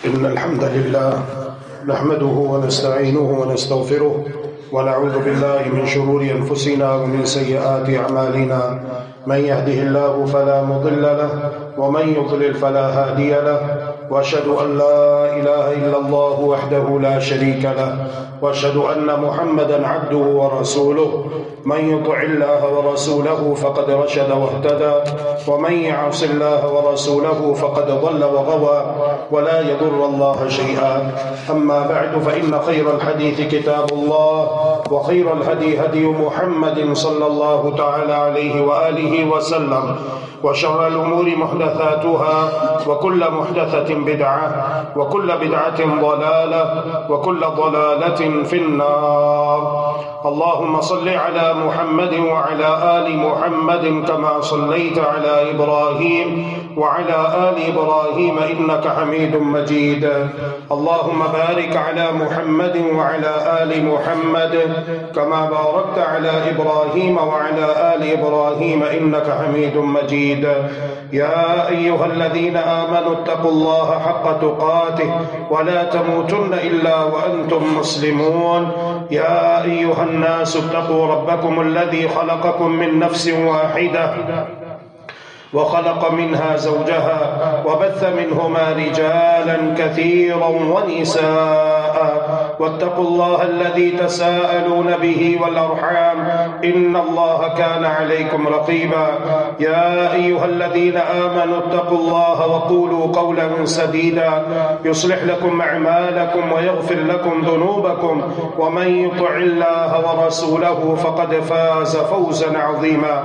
إن الحمد لله نحمده ونستعينه ونستغفره ونعوذ بالله من شرور أنفسنا ومن سيئات أعمالنا. من يهده الله فلا مضل له ومن يضلل فلا هادي له، وأشهد أن لا إله إلا الله وحده لا شريك له، وأشهد أن محمدا عبده ورسوله. من يطع الله ورسوله فقد رشد واهتدى، ومن يعص الله ورسوله فقد ضل وغوى، ولا يضر الله شيئا. أما بعد، فإن خير الحديث كتاب الله، وخير الهدي هدي محمد صلى الله تعالى عليه وآله وسلم، وشر الأمور محدثاتها، وكل محدثة بدعة، وكل بدعة ضلالة، وكل ضلالة في النار. اللهم صل على محمد وعلى آل محمد كما صليت على إبراهيم وعلى آل إبراهيم إنك حميد مجيد. اللهم بارك على محمد وعلى آل محمد كما باركت على إبراهيم وعلى آل إبراهيم إنك حميد مجيد. يا أيها الذين آمنوا اتقوا الله حق تقاته ولا تموتن إلا وأنتم مسلمون. يا أيها الناس اتقوا ربكم الذي خلقكم من نفس واحدة وخلق منها زوجها وبث منهما رجالا كثيرا ونساء، واتقوا الله الذي تساءلون به والأرحام إن الله كان عليكم رقيبا. يا أيها الذين آمنوا اتقوا الله وقولوا قولا سديدا يصلح لكم أعمالكم ويغفر لكم ذنوبكم، ومن يطع الله ورسوله فقد فاز فوزا عظيما.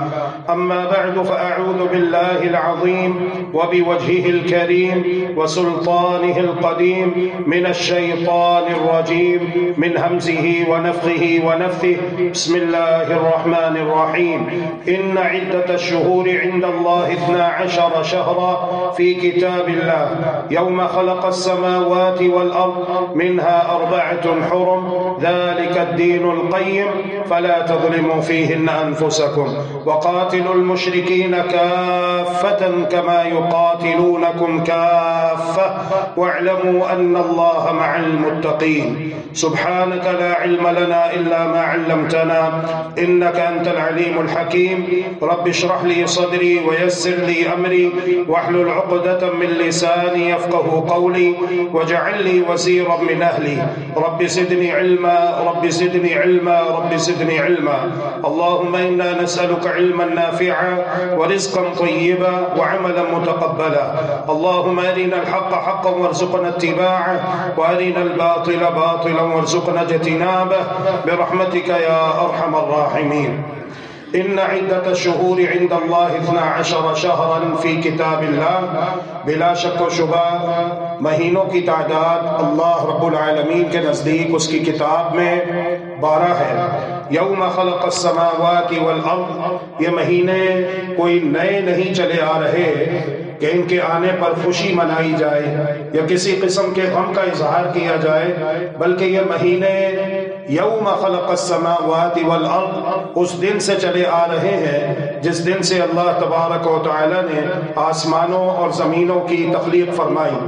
أما بعد، فأعوذ بالله العظيم وبوجهه الكريم وسلطانه القديم من الشيطان الرجيم من همزه ونفخه ونفثه. بسم الله الرحمن الرحيم. إن عدة الشهور عند الله 12 شهرا في كتاب الله يوم خلق السماوات والأرض منها 4 حرم ذلك الدين القيم فلا تظلموا فيهن أنفسكم وقاتلوا المشركين كافة كما يقاتلونكم كافة واعلموا أن الله مع المتقين. سبحانك لا علم لنا إلا ما علمتنا إنك أنت العليم الحكيم. رب اشرح لي صدري ويسر لي أمري واحلل عقدة من لساني يفقه قولي واجعل لي وزيرا من أهلي. رب زدني علما، رب زدني علما، رب زدني علما. اللهم إنا نسألك علما نافعا ورزقا طيبا وعملا متقبلا. اللهم أرنا الحق حقا وارزقنا اتباعه، وأرنا الباطل باطلا وارزقنا اجتنابه برحمتك يا أرحم الراحمين. إن عدة الشهور عند الله 12 شهرا في كتاب الله. بلا شک و شبہ مہینوں کی تعداد اللہ رب العالمین کے نزدیک اس کی کتاب میں 12 ہے. یوم خلق السماوات والارض، یہ مہینے کوئی نئے نہیں چلے آ رہے کہ ان کے آنے پر خوشی منائی جائے یا کسی قسم کے غم کا اظہار کیا جائے، بلکہ یہ مہینے یوم خلق السماوات والارض اس دن سے چلے آ رہے ہیں جس دن سے اللہ تبارک و تعالی نے آسمانوں اور زمینوں کی تخلیق فرمائی.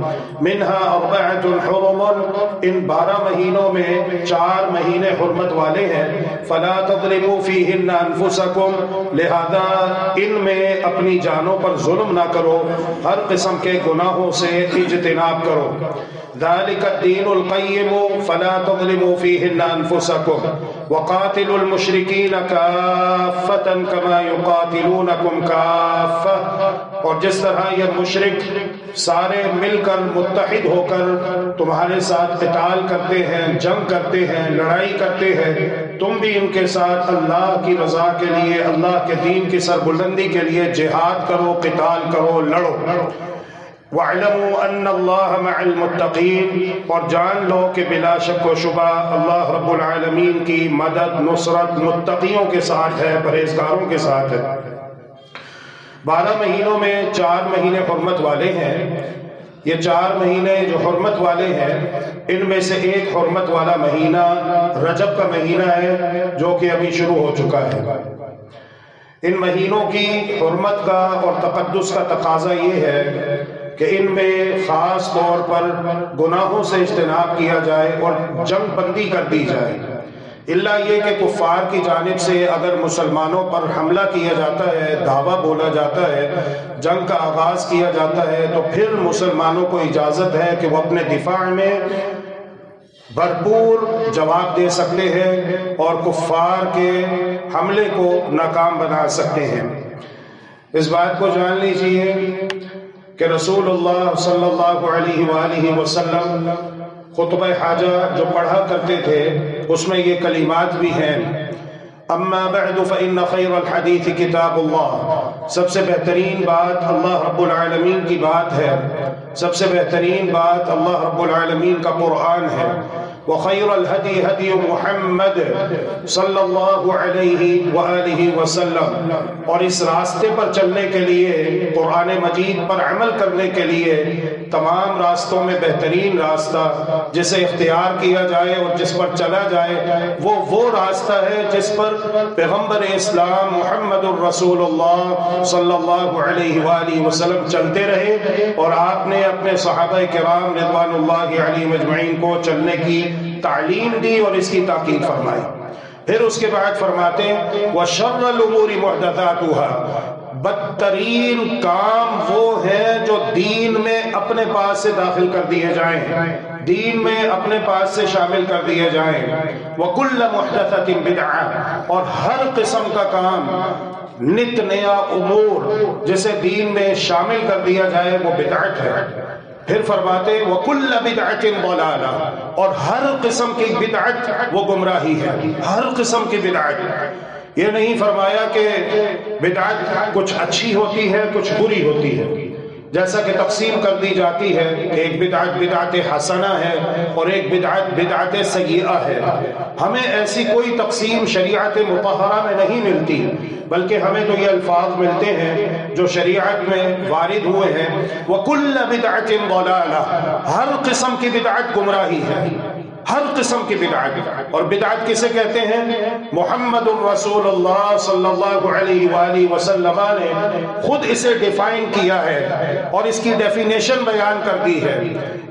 منہا 4 حرم، ان 12 مہینوں میں 4 مہینے حرمت والے ہیں. فلا تظلموا فیہن انفسکم، لہذا ان میں اپنی جانوں پر ظلم نہ کرو، ہر قسم کے گناہوں سے اجتناب کرو. ذلك الدين القيم فلا تظلموا فيهن أنفسكم وقاتلوا المشركين كافة كما يقاتلونكم كافة، اور جس طرح یہ مشرک سارے مل کر متحد ہو کر تمہارے ساتھ قتال کرتے ہیں، جنگ کرتے ہیں، لڑائی کرتے ہیں، تم بھی ان کے ساتھ اللہ کی رضا کے لیے، اللہ کے دین کی سربلندی کے لیے جہاد کرو، قتال کرو، لڑو. وَاعْلَمُوا أَنَّ اللَّهَ مَعَ الْمُتَّقِينَ، اور جان لو کہ بلا شک و شبہ اللہ رب العالمین کی مدد نصرت متقیوں کے ساتھ ہے، پرہیزگاروں کے ساتھ ہے. 12 مہینوں میں 4 مہینے حرمت والے ہیں. یہ 4 مہینے جو حرمت والے ہیں ان میں سے ایک حرمت والا مہینہ رجب کا مہینہ ہے جو کہ ابھی شروع ہو چکا ہے. ان مہینوں کی حرمت کا اور تقدس کا تقاضا یہ ہے کہ ان میں خاص طور پر گناہوں سے اجتناب کیا جائے اور جنگ بندی کر دی جائے، الا یہ کہ کفار کی جانب سے اگر مسلمانوں پر حملہ کیا جاتا ہے، دعویٰ بولا جاتا ہے، جنگ کا آغاز کیا جاتا ہے، تو پھر مسلمانوں کو اجازت ہے کہ وہ اپنے دفاع میں بھرپور جواب دے سکتے ہیں اور کفار کے حملے کو ناکام بنا سکتے ہیں۔ اس بات کو جان لیجئے کہ رسول اللہ صلی اللہ علیہ وآلہ وسلم خطبہ حاجہ جو پڑھا کرتے تھے اس میں یہ کلمات بھی ہیں، اما بعد فإن خیر الحدیث کتاب اللہ، سب سے بہترین بات اللہ رب العالمین کی بات ہے، سب سے بہترین بات اللہ رب العالمین کا قرآن ہے، وخیر الہدی ہدی محمد صلی اللہ علیہ وآلہ وسلم، اور اس راستے پر چلنے کے لیے، قرآن مجید پر عمل کرنے کے لیے تمام راستوں میں بہترین راستہ جسے اختیار کیا جائے اور جس پر چلا جائے وہ راستہ ہے جس پر پیغمبر اسلام محمد الرسول اللہ صلی اللہ علیہ وآلہ وسلم چلتے رہے، اور آپ نے اپنے صحابہ کرام رضوان اللہ علیہم اجمعین کو چلنے کی تعلیم دی اور اس کی تاکید فرمائی۔ پھر اس کے بعد فرماتے ہیں وَشَرَّ الْأُمُورِ مُحْدَثَاتُهَا، بدترین کام وہ ہے جو دین میں اپنے پاس سے داخل کر دیے جائیں، دین میں اپنے پاس سے شامل کر دیے جائیں، وَكُلَّ مُحْدَثَةٍ بِدْعَةٍ، اور ہر قسم کا کام نت نیا امور جسے دین میں شامل کر دیا جائے وہ بدعت ہے۔ پھر فرماتے وَكُلَّ بِدْعَةٍ ضَلَالَةٍ، اور ہر قسم کی بدعت وہ گمراہی ہے، ہر قسم کی بدعت۔ یہ نہیں فرمایا کہ بدعت کچھ اچھی ہوتی ہے کچھ بری ہوتی ہے، جیسا کہ تقسیم کر دی جاتی ہے کہ ایک بدعت بدعت حسنہ ہے اور ایک بدعت بدعت سیئہ ہے۔ ہمیں ایسی کوئی تقسیم شریعت مطہرہ میں نہیں ملتی، بلکہ ہمیں تو یہ الفاظ ملتے ہیں جو شریعت میں وارد ہوئے ہیں، وَكُلَّ بِدْعَةٍ ضَلَالَةٍ، ہر قسم کی بدعت گمراہی ہے، ہر قسم کی بدعت۔ اور بدعت کسے کہتے ہیں؟ محمد الرسول اللہ صلی اللہ علیہ وآلہ وسلم نے خود اسے ڈیفائن کیا ہے اور اس کی ڈیفینیشن بیان کر دی ہے۔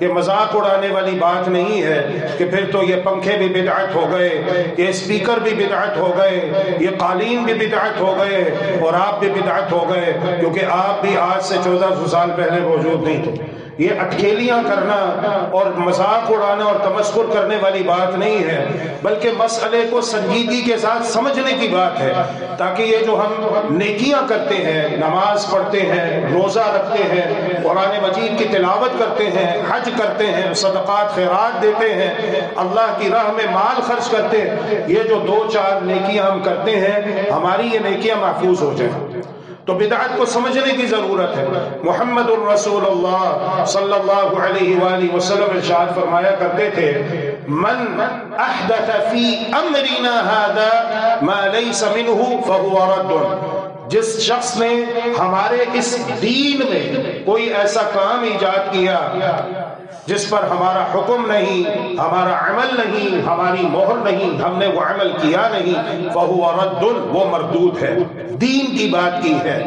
یہ مذاق اڑانے والی بات نہیں ہے کہ پھر تو یہ پنکھے بھی بدعت ہو گئے، یہ اسپیکر بھی بدعت ہو گئے، یہ قالین بھی بدعت ہو گئے اور آپ بھی بدعت ہو گئے، کیونکہ آپ بھی آج سے 1400 سال پہلے موجود نہیں تھے۔ یہ اٹکیلیاں کرنا اور مذاق اڑانا اور تمسخر کرنے والی بات نہیں ہے، بلکہ مسئلے کو سنجیدگی کے ساتھ سمجھنے کی بات ہے، تاکہ یہ جو ہم نیکیاں کرتے ہیں، نماز پڑھتے ہیں، روزہ رکھتے ہیں، قرآن مجید کی تلاوت کرتے ہیں، حج کرتے ہیں، صدقات خیرات دیتے ہیں، اللہ کی راہ میں مال خرچ کرتے ہیں، یہ جو 2-4 نیکیاں ہم کرتے ہیں ہماری یہ نیکیاں محفوظ ہو جائیں۔ تو بدعت کو سمجھنے کی ضرورت ہے۔ محمد الرسول اللہ صلی اللہ علیہ وآلہ وسلم ارشاد فرمایا کرتے تھے من احدث فی امرنا ھذا ما لیس منہ فہو رد، جس شخص نے ہمارے اس دین میں کوئی ایسا کام ایجاد کیا جس پر ہمارا حکم نہیں، ہمارا عمل نہیں، ہماری مہر نہیں، ہم نے وہ عمل کیا نہیں، فہو رد، وہ مردود ہے۔ دین کی بات کی ہے،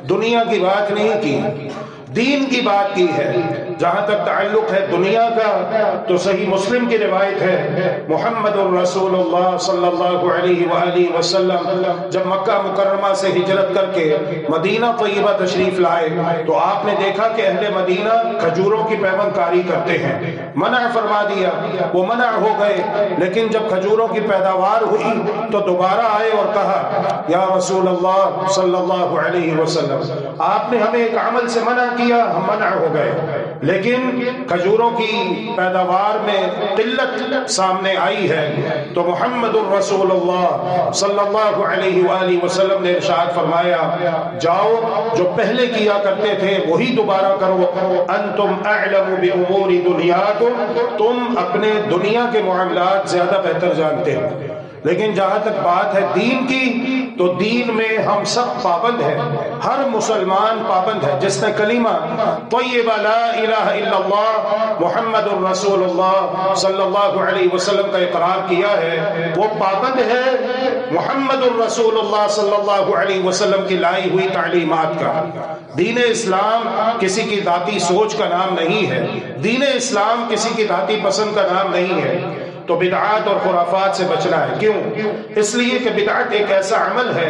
دنیا کی بات نہیں کی، دین کی بات کی ہے۔ جہاں تک تعلق ہے دنیا کا تو صحیح مسلم کی روایت ہے، محمد الرسول اللہ صلی اللہ علیہ وآلہ وسلم جب مکہ مکرمہ سے ہجرت کر کے مدینہ طیبہ تشریف لائے تو آپ نے دیکھا کہ اہل مدینہ کھجوروں کی پیوند کاری کرتے ہیں، منع فرما دیا، وہ منع ہو گئے، لیکن جب کھجوروں کی پیداوار ہوئی تو دوبارہ آئے اور کہا یا رسول اللہ صلی اللہ علیہ وسلم، آپ نے ہمیں ایک عمل سے منع کیا، ہم منع ہو گئے، لیکن کھجوروں کی پیداوار میں قلت سامنے آئی ہے، تو محمد الرسول اللہ صلی اللہ علیہ وآلہ وسلم نے ارشاد فرمایا جاؤ جو پہلے کیا کرتے تھے وہی دوبارہ کرو، انتم اعلم بامور دنیاکم، تم اپنے دنیا کے معاملات زیادہ بہتر جانتے ہو۔ لیکن جہاں تک بات ہے دین کی تو دین میں ہم سب پابند ہیں، ہر مسلمان پابند ہے۔ جس نے کلمہ طیبہ لا الہ الا اللہ محمد الرسول اللہ صلی اللہ علیہ وسلم کا اقرار کیا ہے، وہ پابند ہے محمد الرسول اللہ صلی اللہ علیہ وسلم کی لائی ہوئی تعلیمات کا۔ دین اسلام کسی کی ذاتی سوچ کا نام نہیں ہے، دین اسلام کسی کی ذاتی پسند کا نام نہیں ہے۔ تو بدعات اور خرافات سے بچنا ہے۔ کیوں؟ اس لیے کہ بدعت ایک ایسا عمل ہے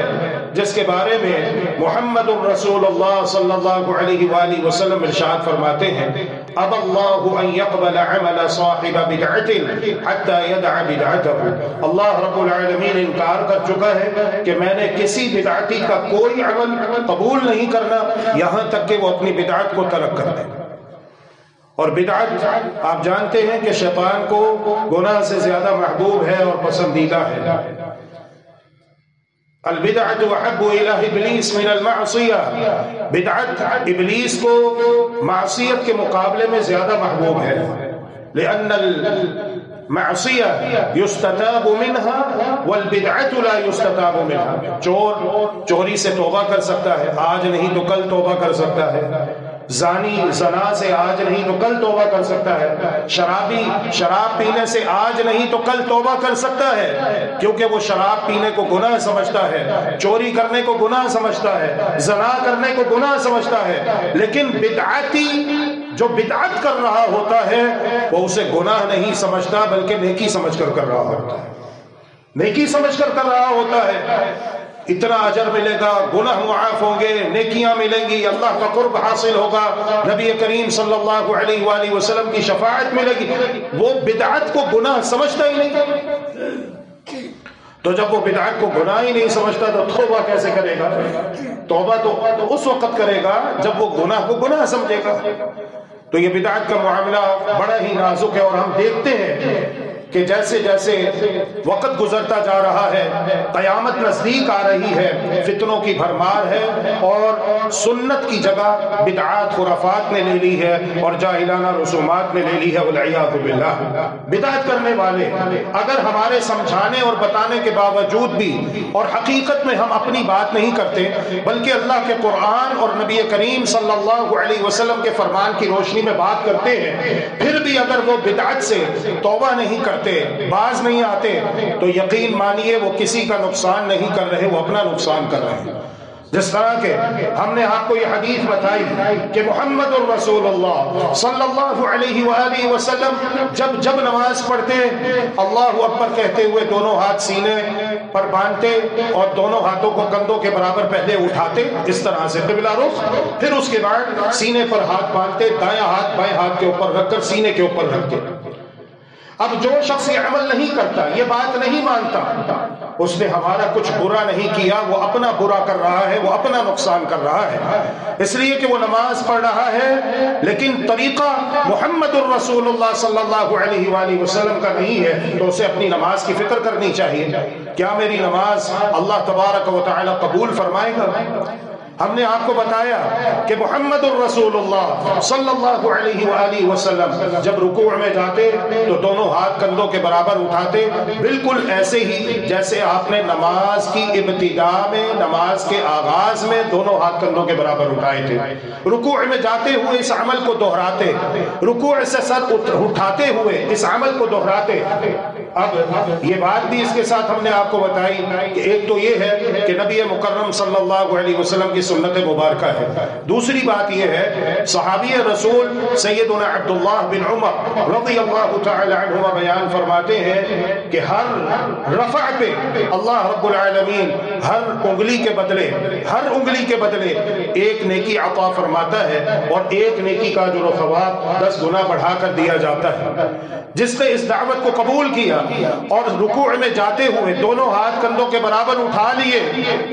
جس کے بارے میں محمد الرسول اللہ صلی اللہ علیہ وآلہ وسلم ارشاد فرماتے ہیں، اب اللہ ان يقبل عمل صاحب بدعت حتى يدع بدعته۔ اللہ رب العالمین انکار کر چکا ہے کہ میں نے کسی بدعتی کا کوئی عمل قبول نہیں کرنا یہاں تک کہ وہ اپنی بدعت کو ترک کر دے۔ اور بدعت آپ جانتے ہیں کہ شیطان کو گناہ سے زیادہ محبوب ہے اور پسندیدہ ہے۔ البدعۃ احب الی ابلیس من المعصیہ، بدعت ابلیس کو معصیت کے مقابلے میں زیادہ محبوب ہے۔ لأن المعصیہ یستتاب منها والبدعۃ لا یستتاب منها۔ چور چوری سے توبہ کر سکتا ہے، آج نہیں تو کل توبہ کر سکتا ہے۔ زانی زنا سے آج نہیں تو کل توبہ کر سکتا ہے۔ شرابی شراب پینے سے آج نہیں تو کل توبہ کر سکتا ہے، کیونکہ وہ شراب پینے کو گناہ سمجھتا ہے، چوری کرنے کو گناہ سمجھتا ہے، زنا کرنے کو گناہ سمجھتا ہے۔ لیکن بدعتی جو بدعت کر رہا ہوتا ہے وہ اسے گناہ نہیں سمجھتا بلکہ نیکی سمجھ کر کر رہا ہوتا ہے، نیکی سمجھ کر کر رہا ہوتا ہے۔ اتنا اجر ملے گا، گناہ معاف ہوں گے، نیکیاں ملیں گی، اللہ کا قرب حاصل ہوگا، نبی کریم صلی اللہ علیہ وآلہ وسلم کی شفاعت ملے گی۔ وہ بدعت کو گناہ سمجھتا ہی نہیں۔ تو جب وہ بدعت کو گناہ ہی نہیں سمجھتا تو توبہ کیسے کرے گا؟ توبہ تو اس وقت کرے گا جب وہ گناہ کو گناہ سمجھے گا۔ تو یہ بدعت کا معاملہ بڑا ہی نازک ہے، اور ہم دیکھتے ہیں کہ جیسے جیسے وقت گزرتا جا رہا ہے، قیامت نزدیک آ رہی ہے، فتنوں کی بھرمار ہے، اور سنت کی جگہ بدعات خرافات نے لے لی ہے اور جاہلانہ رسومات نے لے لی ہے، والعیاذ باللہ۔ بدعت کرنے والے اگر ہمارے سمجھانے اور بتانے کے باوجود بھی اور حقیقت میں ہم اپنی بات نہیں کرتے بلکہ اللہ کے قرآن اور نبی کریم صلی اللہ علیہ وسلم کے فرمان کی روشنی میں بات کرتے ہیں، پھر بھی اگر وہ بدعت سے توبہ نہیں کرتے، باز نہیں آتے، تو یقین مانیے وہ کسی کا نقصان نہیں کر رہے، وہ اپنا نقصان کر رہے ہیں۔ جس طرح کہ ہم نے آپ کو یہ حدیث بتائی کہ محمد الرسول اللہ صلی اللہ علیہ وآلہ وسلم جب نماز پڑھتے اللہ اکبر کہتے ہوئے دونوں ہاتھ سینے پر باندھتے اور دونوں ہاتھوں کو کندھوں کے برابر پہلے اٹھاتے اس طرح سے قبلہ رخ، پھر اس کے بعد سینے پر ہاتھ باندھتے، دایاں ہاتھ بائیں ہاتھ کے اوپر رکھ کر سینے کے اوپر رکھتے۔ اب جو شخص یہ عمل نہیں کرتا، یہ بات نہیں مانتا، اس نے ہمارا کچھ برا نہیں کیا، وہ اپنا برا کر رہا ہے، وہ اپنا نقصان کر رہا ہے، اس لیے کہ وہ نماز پڑھ رہا ہے لیکن طریقہ محمد الرسول اللہ صلی اللہ علیہ وآلہ وسلم کا نہیں ہے، تو اسے اپنی نماز کی فکر کرنی چاہیے۔ کیا میری نماز اللہ تبارک و تعالی قبول فرمائے گا؟ ہم نے آپ کو بتایا کہ محمد الرسول اللہ صلی اللہ علیہ وآلہ وسلم جب رکوع میں جاتے تو دونوں ہاتھ کندھوں کے برابر اٹھاتے، بالکل ایسے ہی جیسے آپ نے نماز کی ابتدا میں، نماز کے آغاز میں دونوں ہاتھ کندھوں کے برابر اٹھائے تھے۔ رکوع میں جاتے ہوئے اس عمل کو دہراتے، رکوع سے سر اٹھاتے ہوئے اس عمل کو دہراتے۔ اب یہ بات بھی اس کے ساتھ ہم نے آپ کو بتائی کہ ایک تو یہ ہے کہ نبی مکرم صلی اللہ علیہ وسلم کی سنت مبارکہ ہے، دوسری بات یہ ہے صحابی رسول سیدنا عبداللہ بن عمر رضی اللہ تعالی عنہما بیان فرماتے ہیں کہ ہر رفع پہ اللہ رب العالمین ہر انگلی کے بدلے ایک نیکی عطا فرماتا ہے، اور ایک نیکی کا اجر و ثواب 10 گنا بڑھا کر دیا جاتا ہے۔ جس نے اس دعوت کو قبول کیا اور رکوع میں جاتے ہوئے دونوں ہاتھ کندھوں کے برابر اٹھا لیے،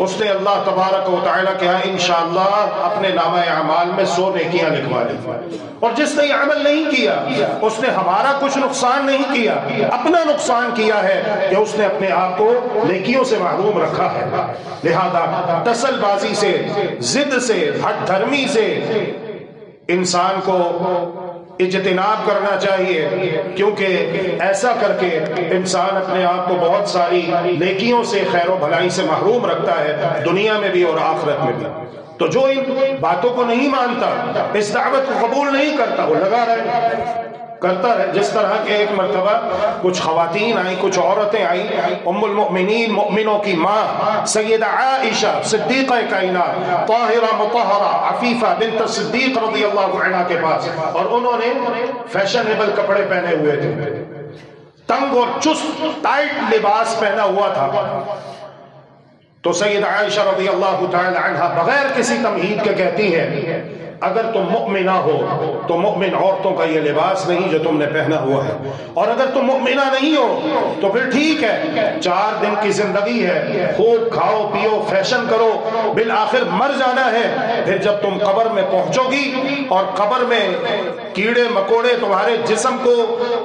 اس نے اللہ تبارک و تعالیٰ کے ہاں انشاءاللہ اپنے نامہ اعمال میں 100 نیکیاں لکھوا لی۔ اور جس نے یہ عمل نہیں کیا اس نے ہمارا کچھ نقصان نہیں کیا، اپنا نقصان کیا ہے کہ اس نے اپنے آپ کو نیکیوں سے محروم رکھا ہے۔ لہذا تصل بازی سے، ضد سے، ہٹ دھرمی سے انسان کو اجتناب کرنا چاہیے، کیونکہ ایسا کر کے انسان اپنے آپ کو بہت ساری نیکیوں سے، خیر و بھلائی سے محروم رکھتا ہے، دنیا میں بھی اور آخرت میں بھی۔ تو جو ان باتوں کو نہیں مانتا، اس دعوت کو قبول نہیں کرتا، وہ لگا رہے، کرتا رہے۔ جس طرح کہ ایک مرتبہ کچھ خواتین آئیں، کچھ عورتیں آئیں ام المؤمنین، مؤمنوں کی ماں سیدہ عائشہ صدیقہ کائنات، طاہرہ مطہرہ عفیفہ بنت صدیق رضی اللہ عنہ کے پاس، اور انہوں نے فیشنیبل کپڑے پہنے ہوئے تھے، تنگ اور چست ٹائٹ لباس پہنا ہوا تھا۔ تو سیدہ عائشہ رضی اللہ تعالی عنہ بغیر کسی تمہید کے کہتی ہے، اگر تم مؤمنہ ہو تو مؤمن عورتوں کا یہ لباس نہیں جو تم نے پہنا ہوا ہے، اور اگر تم مؤمنہ نہیں ہو تو پھر ٹھیک ہے، 4 دن کی زندگی ہے، خوب کھاؤ پیو فیشن کرو، بالآخر مر جانا ہے۔ پھر جب تم قبر میں پہنچو گی اور قبر میں کیڑے مکوڑے تمہارے جسم کو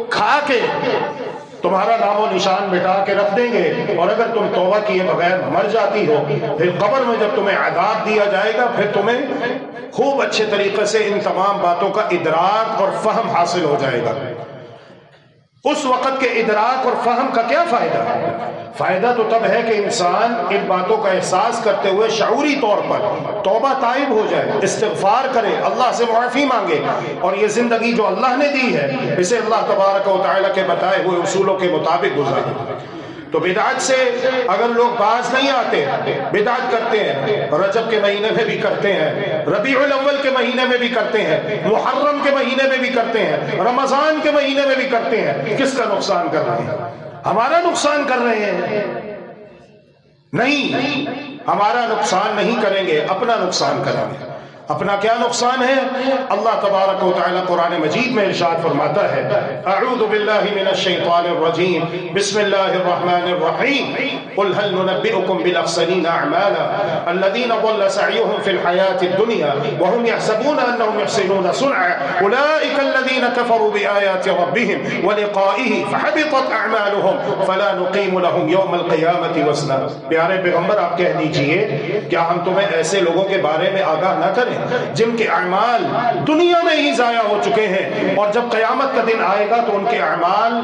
کھا کے تمہارا نام و نشان مٹا کے رکھ دیں گے، اور اگر تم توبہ کیے بغیر مر جاتی ہو، پھر قبر میں جب تمہیں عذاب دیا جائے گا، پھر تمہیں خوب اچھے طریقے سے ان تمام باتوں کا ادراک اور فہم حاصل ہو جائے گا۔ اس وقت کے ادراک اور فہم کا کیا فائدہ؟ فائدہ تو تب ہے کہ انسان ان باتوں کا احساس کرتے ہوئے شعوری طور پر توبہ تائب ہو جائے، استغفار کرے، اللہ سے معافی مانگے، اور یہ زندگی جو اللہ نے دی ہے اسے اللہ تبارک و تعالیٰ کے بتائے ہوئے اصولوں کے مطابق گزارے۔ تو بدعت سے اگر لوگ باز نہیں آتے، بدعت کرتے ہیں، رجب کے مہینے میں بھی کرتے ہیں، ربیع الاول کے مہینے میں بھی کرتے ہیں، محرم کے مہینے میں بھی کرتے ہیں، رمضان کے مہینے میں بھی کرتے ہیں، کس کا نقصان کر رہے ہیں؟ ہمارا نقصان کر رہے ہیں؟ نہیں، ہمارا نقصان نہیں کریں گے، اپنا نقصان کریں گے۔ اپنا کیا نقصان ہے؟ اللہ تبارک و تعالی قرآن مجید میں ارشاد فرماتا ہے، اعوذ باللہ من الشیطان الرجیم، بسم اللہ الرحمن الرحیم، قل هل ننبئكم بالاخسرین اعمالا الذین ضل سعیهم فی الحیاة الدنیا وهم يحسبون انهم يحسنون صنعا اولئک الذین کفروا بآیات ربهم ولقائه فحبطت اعمالهم فلا نقیم لهم یوم القیامة وزنا۔ پیارے پیغمبر آپ کہہ دیجئے، کیا ہم تمہیں ایسے لوگوں کے بارے میں آگاہ نہ کریں جن کے اعمال دنیا میں ہی ضائع ہو چکے ہیں، اور جب قیامت کا دن آئے گا تو ان کے اعمال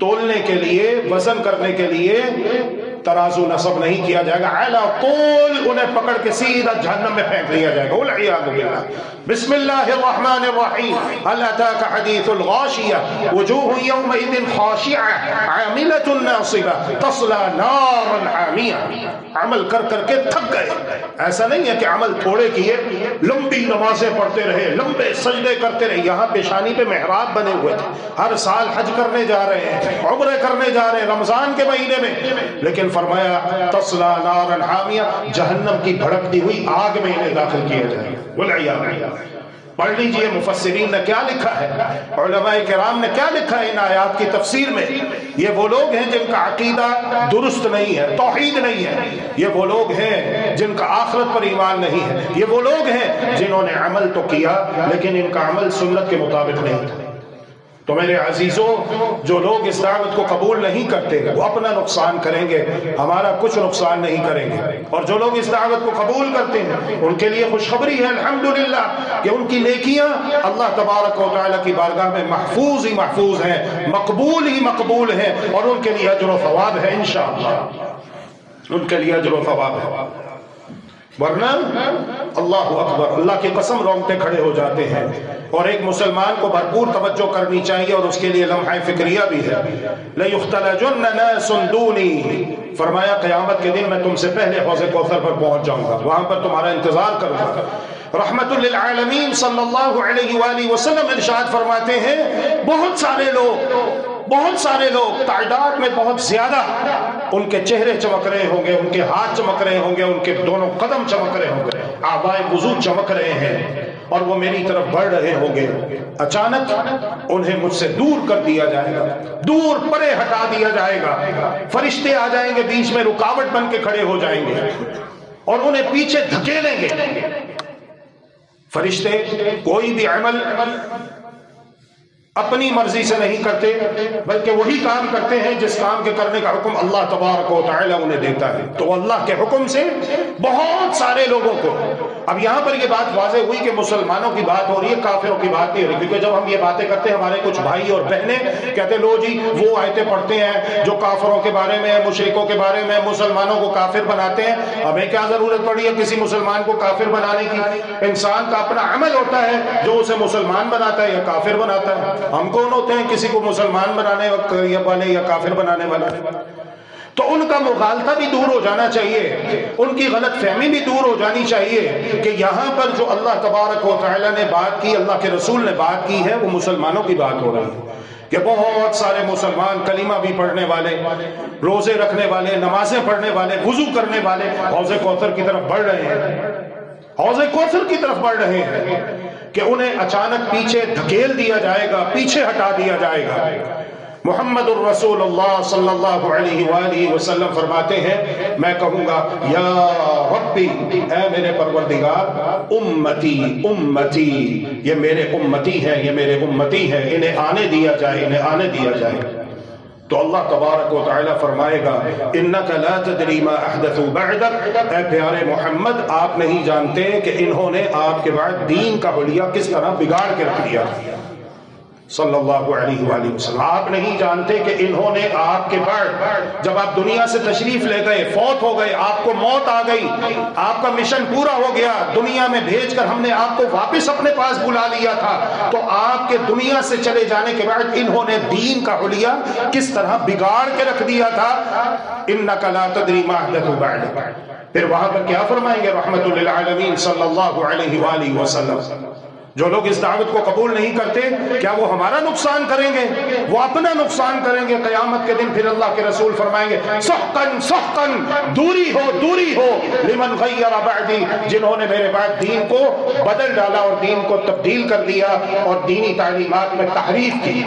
تولنے کے لیے، وزن کرنے کے لیے ترازو نصب نہیں کیا جائے گا، اعلیٰ طول انہیں پکڑ کے سیدھا جہنم میں پھینک دیا جائے گا، والعیاذ باللہ۔ بسم اللہ الرحمن الرحیم، هل اتاک حدیث الغاشیہ وجوہ یومئذ خاشعہ عاملۃ ناصبہ تصلی نارا حامیہ۔ عمل کر کر کے تھک گئے، ایسا نہیں ہے کہ عمل تھوڑے کیے، لمبی نمازیں پڑھتے رہے، لمبے سجدے کرتے رہے، یہاں پیشانی پہ محراب بنے ہوئے تھے، ہر سال حج کرنے جا رہے ہیں، عمرے کرنے جا رہے ہیں رمضان کے مہینے میں، لیکن فرمایا تصلا نارا حامیہ، جہنم کی بھڑکتی ہوئی آگ میں انہیں داخل کیا جائے گا، والعیاذ باللہ۔ پڑھ لیجئے مفسرین نے کیا لکھا ہے، علماء کرام نے کیا لکھا ہے ان آیات کی تفسیر میں۔ یہ وہ لوگ ہیں جن کا عقیدہ درست نہیں ہے، توحید نہیں ہے، یہ وہ لوگ ہیں جن کا آخرت پر ایمان نہیں ہے، یہ وہ لوگ ہیں جنہوں نے عمل تو کیا لیکن ان کا عمل سنت کے مطابق نہیں تھا۔ تو میرے عزیزوں، جو لوگ اس دعوت کو قبول نہیں کرتے وہ اپنا نقصان کریں گے، ہمارا کچھ نقصان نہیں کریں گے، اور جو لوگ اس دعوت کو قبول کرتے ہیں ان کے لیے خوشخبری ہے الحمدللہ کہ ان کی نیکیاں اللہ تبارک و تعالیٰ کی بارگاہ میں محفوظ ہی محفوظ ہیں، مقبول ہی مقبول ہیں، اور ان کے لیے اجر و ثواب ہے انشاءاللہ، ان کے لیے اجر و ثواب ہے۔ ورنہ اللہ اکبر، اللہ کی قسم رونگٹے کھڑے ہو جاتے ہیں۔ اور ایک مسلمان کو بھرپور توجہ کرنی چاہیے، اور اس کے لیے لمحہ فکریہ بھی ہے۔ لَيُخْتَلَجُنَّ نَاسٌ دُونِي، فرمایا قیامت کے دن میں تم سے پہلے حوض کوثر پر پہنچ جاؤں گا، وہاں پر تمہارا انتظار کروں گا۔ رحمت للعالمین صلی اللہ علیہ وآلہ وسلم ارشاد فرماتے ہیں، بہت سارے لوگ تعداد میں بہت زیادہ، ان کے چہرے چمک رہے ہوں گے، ان کے ہاتھ چمک رہے ہوں گے، ان کے دونوں قدم چمک رہے ہوں گے، اعضائے وضو چمک رہے ہیں، اور وہ میری طرف بڑھ رہے ہوں گے۔ اچانک انہیں مجھ سے دور کر دیا جائے گا، دور پرے ہٹا دیا جائے گا، فرشتے آ جائیں گے، بیچ میں رکاوٹ بن کے کھڑے ہو جائیں گے اور انہیں پیچھے دھکیلیں گے۔ فرشتے کوئی بھی عمل اپنی مرضی سے نہیں کرتے، بلکہ وہی کام کرتے ہیں جس کام کے کرنے کا حکم اللہ تبارک و تعالی انہیں دیتا ہے۔ تو اللہ کے حکم سے بہت سارے لوگوں کو اب یہاں پر یہ بات واضح ہوئی کہ مسلمانوں کی بات ہو رہی ہے، کافروں کی بات نہیں ہو رہی، کیونکہ جب ہم یہ باتیں کرتے ہیں ہمارے کچھ بھائی اور بہنیں کہتے لو جی وہ آیتیں پڑھتے ہیں جو کافروں کے بارے میں، مشرکوں کے بارے میں، مسلمانوں کو کافر بناتے ہیں، ہمیں کیا ضرورت پڑی ہے کسی مسلمان کو کافر بنانے کی؟ انسان کا اپنا عمل ہوتا ہے جو اسے مسلمان بناتا ہے یا کافر بناتا ہے، ہم کون ہوتے ہیں کسی کو مسلمان بنانے والے یا کافر بنانے والے؟ تو ان کا مغالطہ بھی دور ہو جانا چاہیے، ان کی غلط فہمی بھی دور ہو جانی چاہیے کہ یہاں پر جو اللہ تبارک و تعالی نے بات کی، اللہ کے رسول نے بات کی ہے، وہ مسلمانوں کی بات ہو رہی ہے کہ بہت سارے مسلمان کلمہ بھی پڑھنے والے، روزے رکھنے والے، نمازیں پڑھنے والے، وضو کرنے والے حوض کوثر کی طرف بڑھ رہے ہیں، حوض کوثر کی طرف بڑھ رہے ہیں کہ انہیں اچانک پیچھے دھکیل دیا جائے گا، پیچھے ہٹا دیا جائے گا۔ محمد الرسول اللہ صلی اللہ علیہ وآلہ وسلم فرماتے ہیں میں کہوں گا یا ربی، اے میرے پروردگار، امتی امتی، یہ میرے امتی ہیں، یہ میرے امتی ہیں، انہیں آنے دیا جائے، انہیں آنے دیا جائے۔ تو اللہ تبارک و تعالی فرمائے گا انک لا تدری ما احدثوا بعدک، اے پیارے محمد آپ نہیں جانتے کہ انہوں نے آپ کے بعد دین کا حلیہ کس طرح بگاڑ کے رکھ دیا، صلی اللہ علیہ وآلہ وسلم آپ نہیں جانتے کہ انہوں نے آپ کے بعد جب آپ دنیا سے تشریف لے گئے، فوت ہو گئے، آپ کو موت آ گئی، آپ کا مشن پورا ہو گیا، دنیا میں بھیج کر ہم نے آپ کو واپس اپنے پاس بلا لیا تھا، تو آپ کے دنیا سے چلے جانے کے بعد انہوں نے دین کا حلیہ کس طرح بگاڑ کے رکھ دیا تھا۔ انک لا تدری ما احدثوا بعدک، پھر وہاں پر کیا فرمائیں گے رحمت للعالمین صلی اللہ علیہ وآلہ وسلم؟ جو لوگ اس دعوت کو قبول نہیں کرتے کیا وہ ہمارا نقصان کریں گے؟ وہ اپنا نقصان کریں گے۔ قیامت کے دن پھر اللہ کے رسول فرمائیں گے سحقاً سحقاً، دوری ہو دوری ہو، لمن غیر بعدی، جنہوں نے میرے بعد دین کو بدل ڈالا اور دین کو تبدیل کر دیا اور دینی تعلیمات میں تحریف کی۔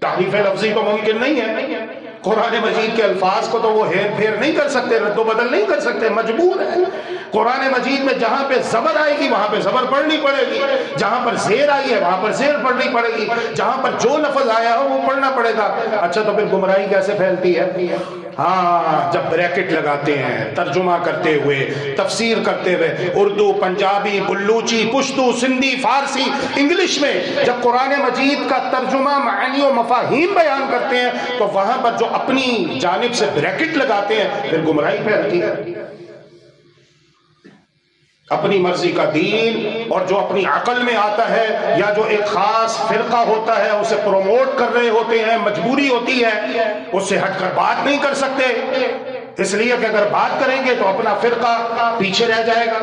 تحریف لفظی تو ممکن نہیں ہے، قرآن مجید کے الفاظ کو تو وہ ہیر پھیر نہیں کر سکتے، رد و بدل نہیں کر سکتے، مجبور ہے۔ قرآن مجید میں جہاں پہ زبر آئے گی وہاں پہ زبر پڑھنی پڑے گی، جہاں پر زیر آئی ہے وہاں پر زیر پڑھنی پڑے گی، جہاں پر جو لفظ آیا ہو وہ پڑھنا پڑے گا۔ اچھا تو پھر گمراہی کیسے پھیلتی ہے؟ ہاں، جب بریکٹ لگاتے ہیں ترجمہ کرتے ہوئے، تفسیر کرتے ہوئے، اردو، پنجابی، بلوچی، پشتو، سندھی، فارسی، انگلش میں جب قرآن مجید کا ترجمہ، معانی و مفاہیم بیان کرتے ہیں تو وہاں پر جو اپنی جانب سے بریکٹ لگاتے ہیں پھر گمراہی پھیلتی ہے۔ اپنی مرضی کا دین اور جو اپنی عقل میں آتا ہے یا جو ایک خاص فرقہ ہوتا ہے اسے پروموٹ کر رہے ہوتے ہیں، مجبوری ہوتی ہے، اس سے ہٹ کر بات نہیں کر سکتے، اس لیے کہ اگر بات کریں گے تو اپنا فرقہ پیچھے رہ جائے گا،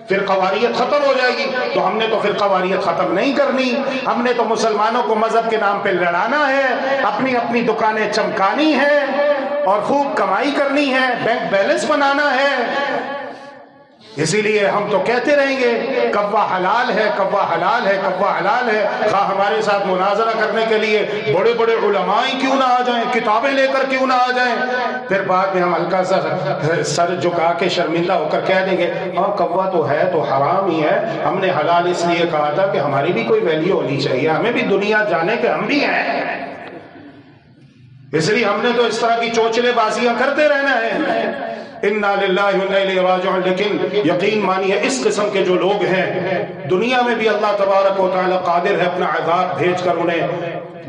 فرقہ واریت ختم ہو جائے گی۔ تو ہم نے تو فرقہ واریت ختم نہیں کرنی، ہم نے تو مسلمانوں کو مذہب کے نام پہ لڑانا ہے، اپنی اپنی دکانیں چمکانی ہے اور خوب کمائی کرنی ہے، بینک بیلنس بنانا ہے۔ اسی لیے ہم تو کہتے رہیں گے کوا حلال ہے، کوا حلال ہے، کوا حلال ہے، خواہ ہمارے ساتھ مناظرہ کرنے کے لیے بڑے بڑے علماء کیوں نہ آ جائیں، کتابیں لے کر کیوں نہ آ جائیں، پھر بعد میں ہم ہلکا سا سر جھکا کے شرمندہ ہو کر کہہ دیں گے ہاں کوا تو ہے تو حرام ہی ہے، ہم نے حلال اس لیے کہا تھا کہ ہماری بھی کوئی ویلیو ہونی چاہیے، ہمیں بھی دنیا جانے کہ ہم بھی ہیں، اس لیے ہم نے تو اس طرح کی چوچلے بازیاں کرتے رہنا ہے۔ انا للہ و انا الیہ راجعون، لیکن یقین مانیے اس قسم کے جو لوگ ہیں دنیا میں بھی اللہ تبارک و تعالی قادر ہے اپنا عذاب بھیج کر انہیں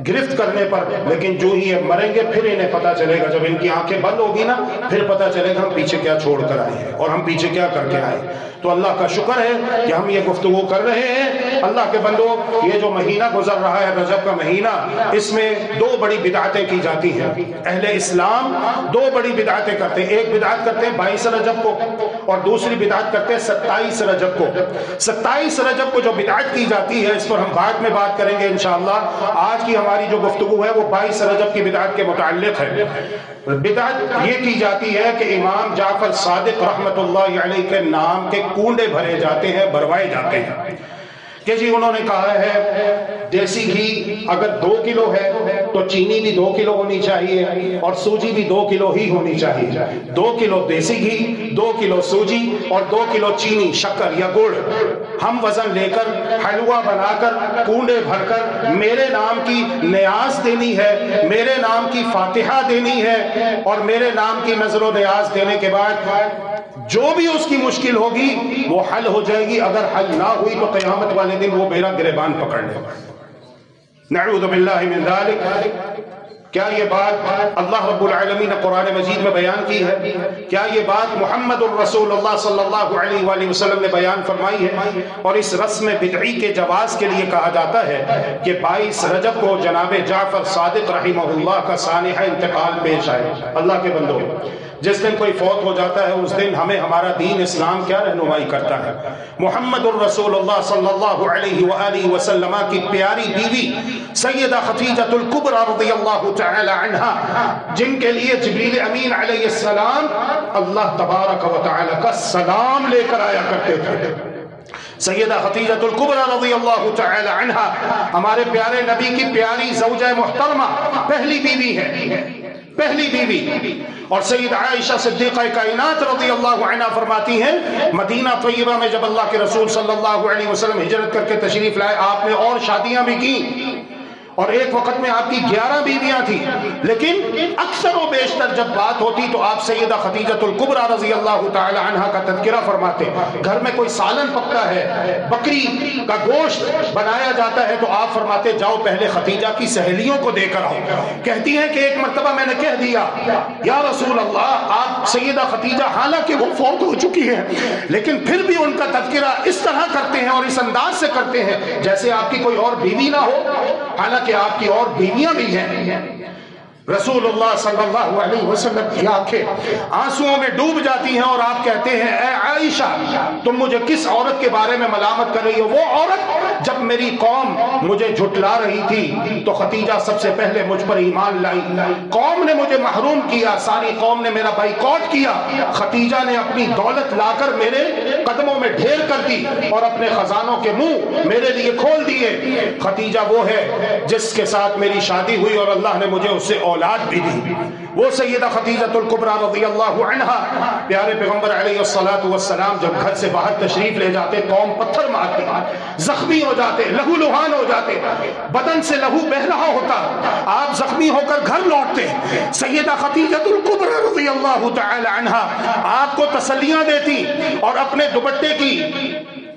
گرفت کرنے پر، لیکن جو ہی یہ مریں گے پھر انہیں پتا چلے گا، جب ان کی آنکھیں بند ہوگی نا پھر پتا چلے گا ہم پیچھے کیا چھوڑ کر آئے ہیں اور ہم پیچھے کیا کر کے آئے۔ تو اللہ کا شکر ہے کہ ہم یہ گفتگو کر رہے ہیں۔ اللہ کے بندو، یہ جو مہینہ گزر رہا ہے رجب کا مہینہ، اس میں دو بڑی بدعتیں کی جاتی ہیں۔ اہل اسلام دو بڑی بدعتیں کرتے ہیں، ایک بدعت کرتے ہیں 22 رجب کو اور دوسری بدعت کرتے ہیں 27 رجب کو۔ 27 رجب کو جو بدعت کی جاتی ہے اس پر ہم بعد میں بات کریں گے انشاءاللہ۔ آج کی ہماری جو گفتگو ہے وہ 22 رجب کی بدعت کے متعلق ہے۔ بدعت یہ کی جاتی ہے کہ امام جعفر صادق رحمت اللہ علیہ کے نام کے کنڈے بھرے جاتے ہیں، بھروائے جاتے ہیں کہ جی انہوں نے کہا ہے دیسی گھی اگر 2 کلو ہے تو چینی بھی 2 کلو ہونی چاہیے اور سوجی بھی 2 کلو ہی ہونی چاہیے۔ 2 کلو دیسی گھی، 2 کلو سوجی اور 2 کلو چینی، شکر یا گڑ ہم وزن لے کر حلوہ بنا کر کنڈے بھر کر میرے نام کی نیاز دینی ہے، میرے نام کی فاتحہ دینی ہے اور میرے نام کی نظر و نیاز دینے کے بعد جو بھی اس کی مشکل ہوگی وہ حل ہو جائے گی. اگر حل نہ ہوئی تو قیامت والے دن وہ میرا گریبان پکڑ لے. نعوذ باللہ من ذالک. کیا یہ بات اللہ رب العالمین نے قرآن مجید میں بیان کی ہے؟ کیا یہ بات محمد الرسول اللہ صلی اللہ علیہ وآلہ وسلم نے بیان فرمائی ہے؟ اور اس رسم بدعی کے جواز کے لیے کہا جاتا ہے کہ 22 رجب کو جناب جعفر صادق رحمہ اللہ کا سانحہ انتقال پیش آئے. اللہ کے بندوں، جس دن کوئی فوت ہو جاتا ہے اس دن ہمیں ہمارا دین اسلام کیا رہنمائی کرتا ہے؟ محمد الرسول اللہ صلی اللہ علیہ وآلہ وسلم کی پیاری بیوی سیدہ خدیجہ الکبریٰ رضی اللہ تعالی عنہا، جن کے لیے جبریل امین علیہ السلام اللہ تبارک و تعالی کا سلام لے کر آیا کرتے تھے. سیدہ خدیجہ الکبریٰ رضی اللہ تعالی عنہا ہمارے پیارے نبی کی پیاری زوجہ محترمہ پہلی بیوی ہے، پہلی بیوی. اور سید عائشہ صدیقہ کائنات رضی اللہ عنہ فرماتی ہیں مدینہ طیبہ میں جب اللہ کے رسول صلی اللہ علیہ وسلم ہجرت کر کے تشریف لائے، آپ نے اور شادیاں بھی کی اور ایک وقت میں آپ کی 11 بیویاں تھیں، لیکن اکثر و بیشتر جب بات ہوتی تو آپ سیدہ خدیجہ الکبریٰ رضی اللہ تعالی عنہا کا تذکرہ فرماتے. گھر میں کوئی سالن پکتا ہے، بکری کا گوشت بنایا جاتا ہے تو آپ فرماتے جاؤ پہلے خدیجہ کی سہیلیوں کو دے کر آؤ. کہتی ہیں کہ ایک مرتبہ میں نے کہہ دیا یا رسول اللہ آپ سیدہ خدیجہ، حالانکہ وہ فوت ہو چکی ہیں لیکن پھر بھی ان کا تذکرہ اس طرح کرتے ہیں اور اس انداز سے کرتے ہیں جیسے آپ کی کوئی اور بیوی نہ ہو، حالانکہ کہ آپ کی اور بیویاں بھی ہیں. رسول اللہ صلی اللہ علیہ وسلم کی آنکھیں آنسوؤں میں ڈوب جاتی ہیں اور آپ کہتے ہیں اے عائشہ تم مجھے کس عورت کے بارے میں ملامت کر رہی ہو؟ وہ عورت جب میری قوم مجھے جھٹلا رہی تھی تو خدیجہ سب سے پہلے مجھ پر ایمان لائی. قوم نے مجھے محروم کیا، ساری قوم نے میرا بائیکاٹ کیا، خدیجہ نے اپنی دولت لا کر میرے قدموں میں ڈھیر کر دی اور اپنے خزانوں کے منہ میرے لیے کھول دیے. خدیجہ وہ ہے جس کے ساتھ میری شادی ہوئی اور اللہ نے مجھے اس سے اولاد بھی دی. وہ سیدہ خدیجہ الکبریٰ رضی اللہ عنہا، پیارے پیغمبر علیہ الصلوۃ والسلام جب گھر سے باہر تشریف لے جاتے قوم پتھر مارتی، زخمی ہو جاتے، لہو لہان ہو جاتے، بدن سے لہو بہ رہا ہوتا، آپ زخمی ہو کر گھر لوٹتے. سیدہ خدیجہ الکبریٰ رضی اللہ تعالی عنہا آپ کو تسلیاں دیتی اور اپنے دوپٹے کی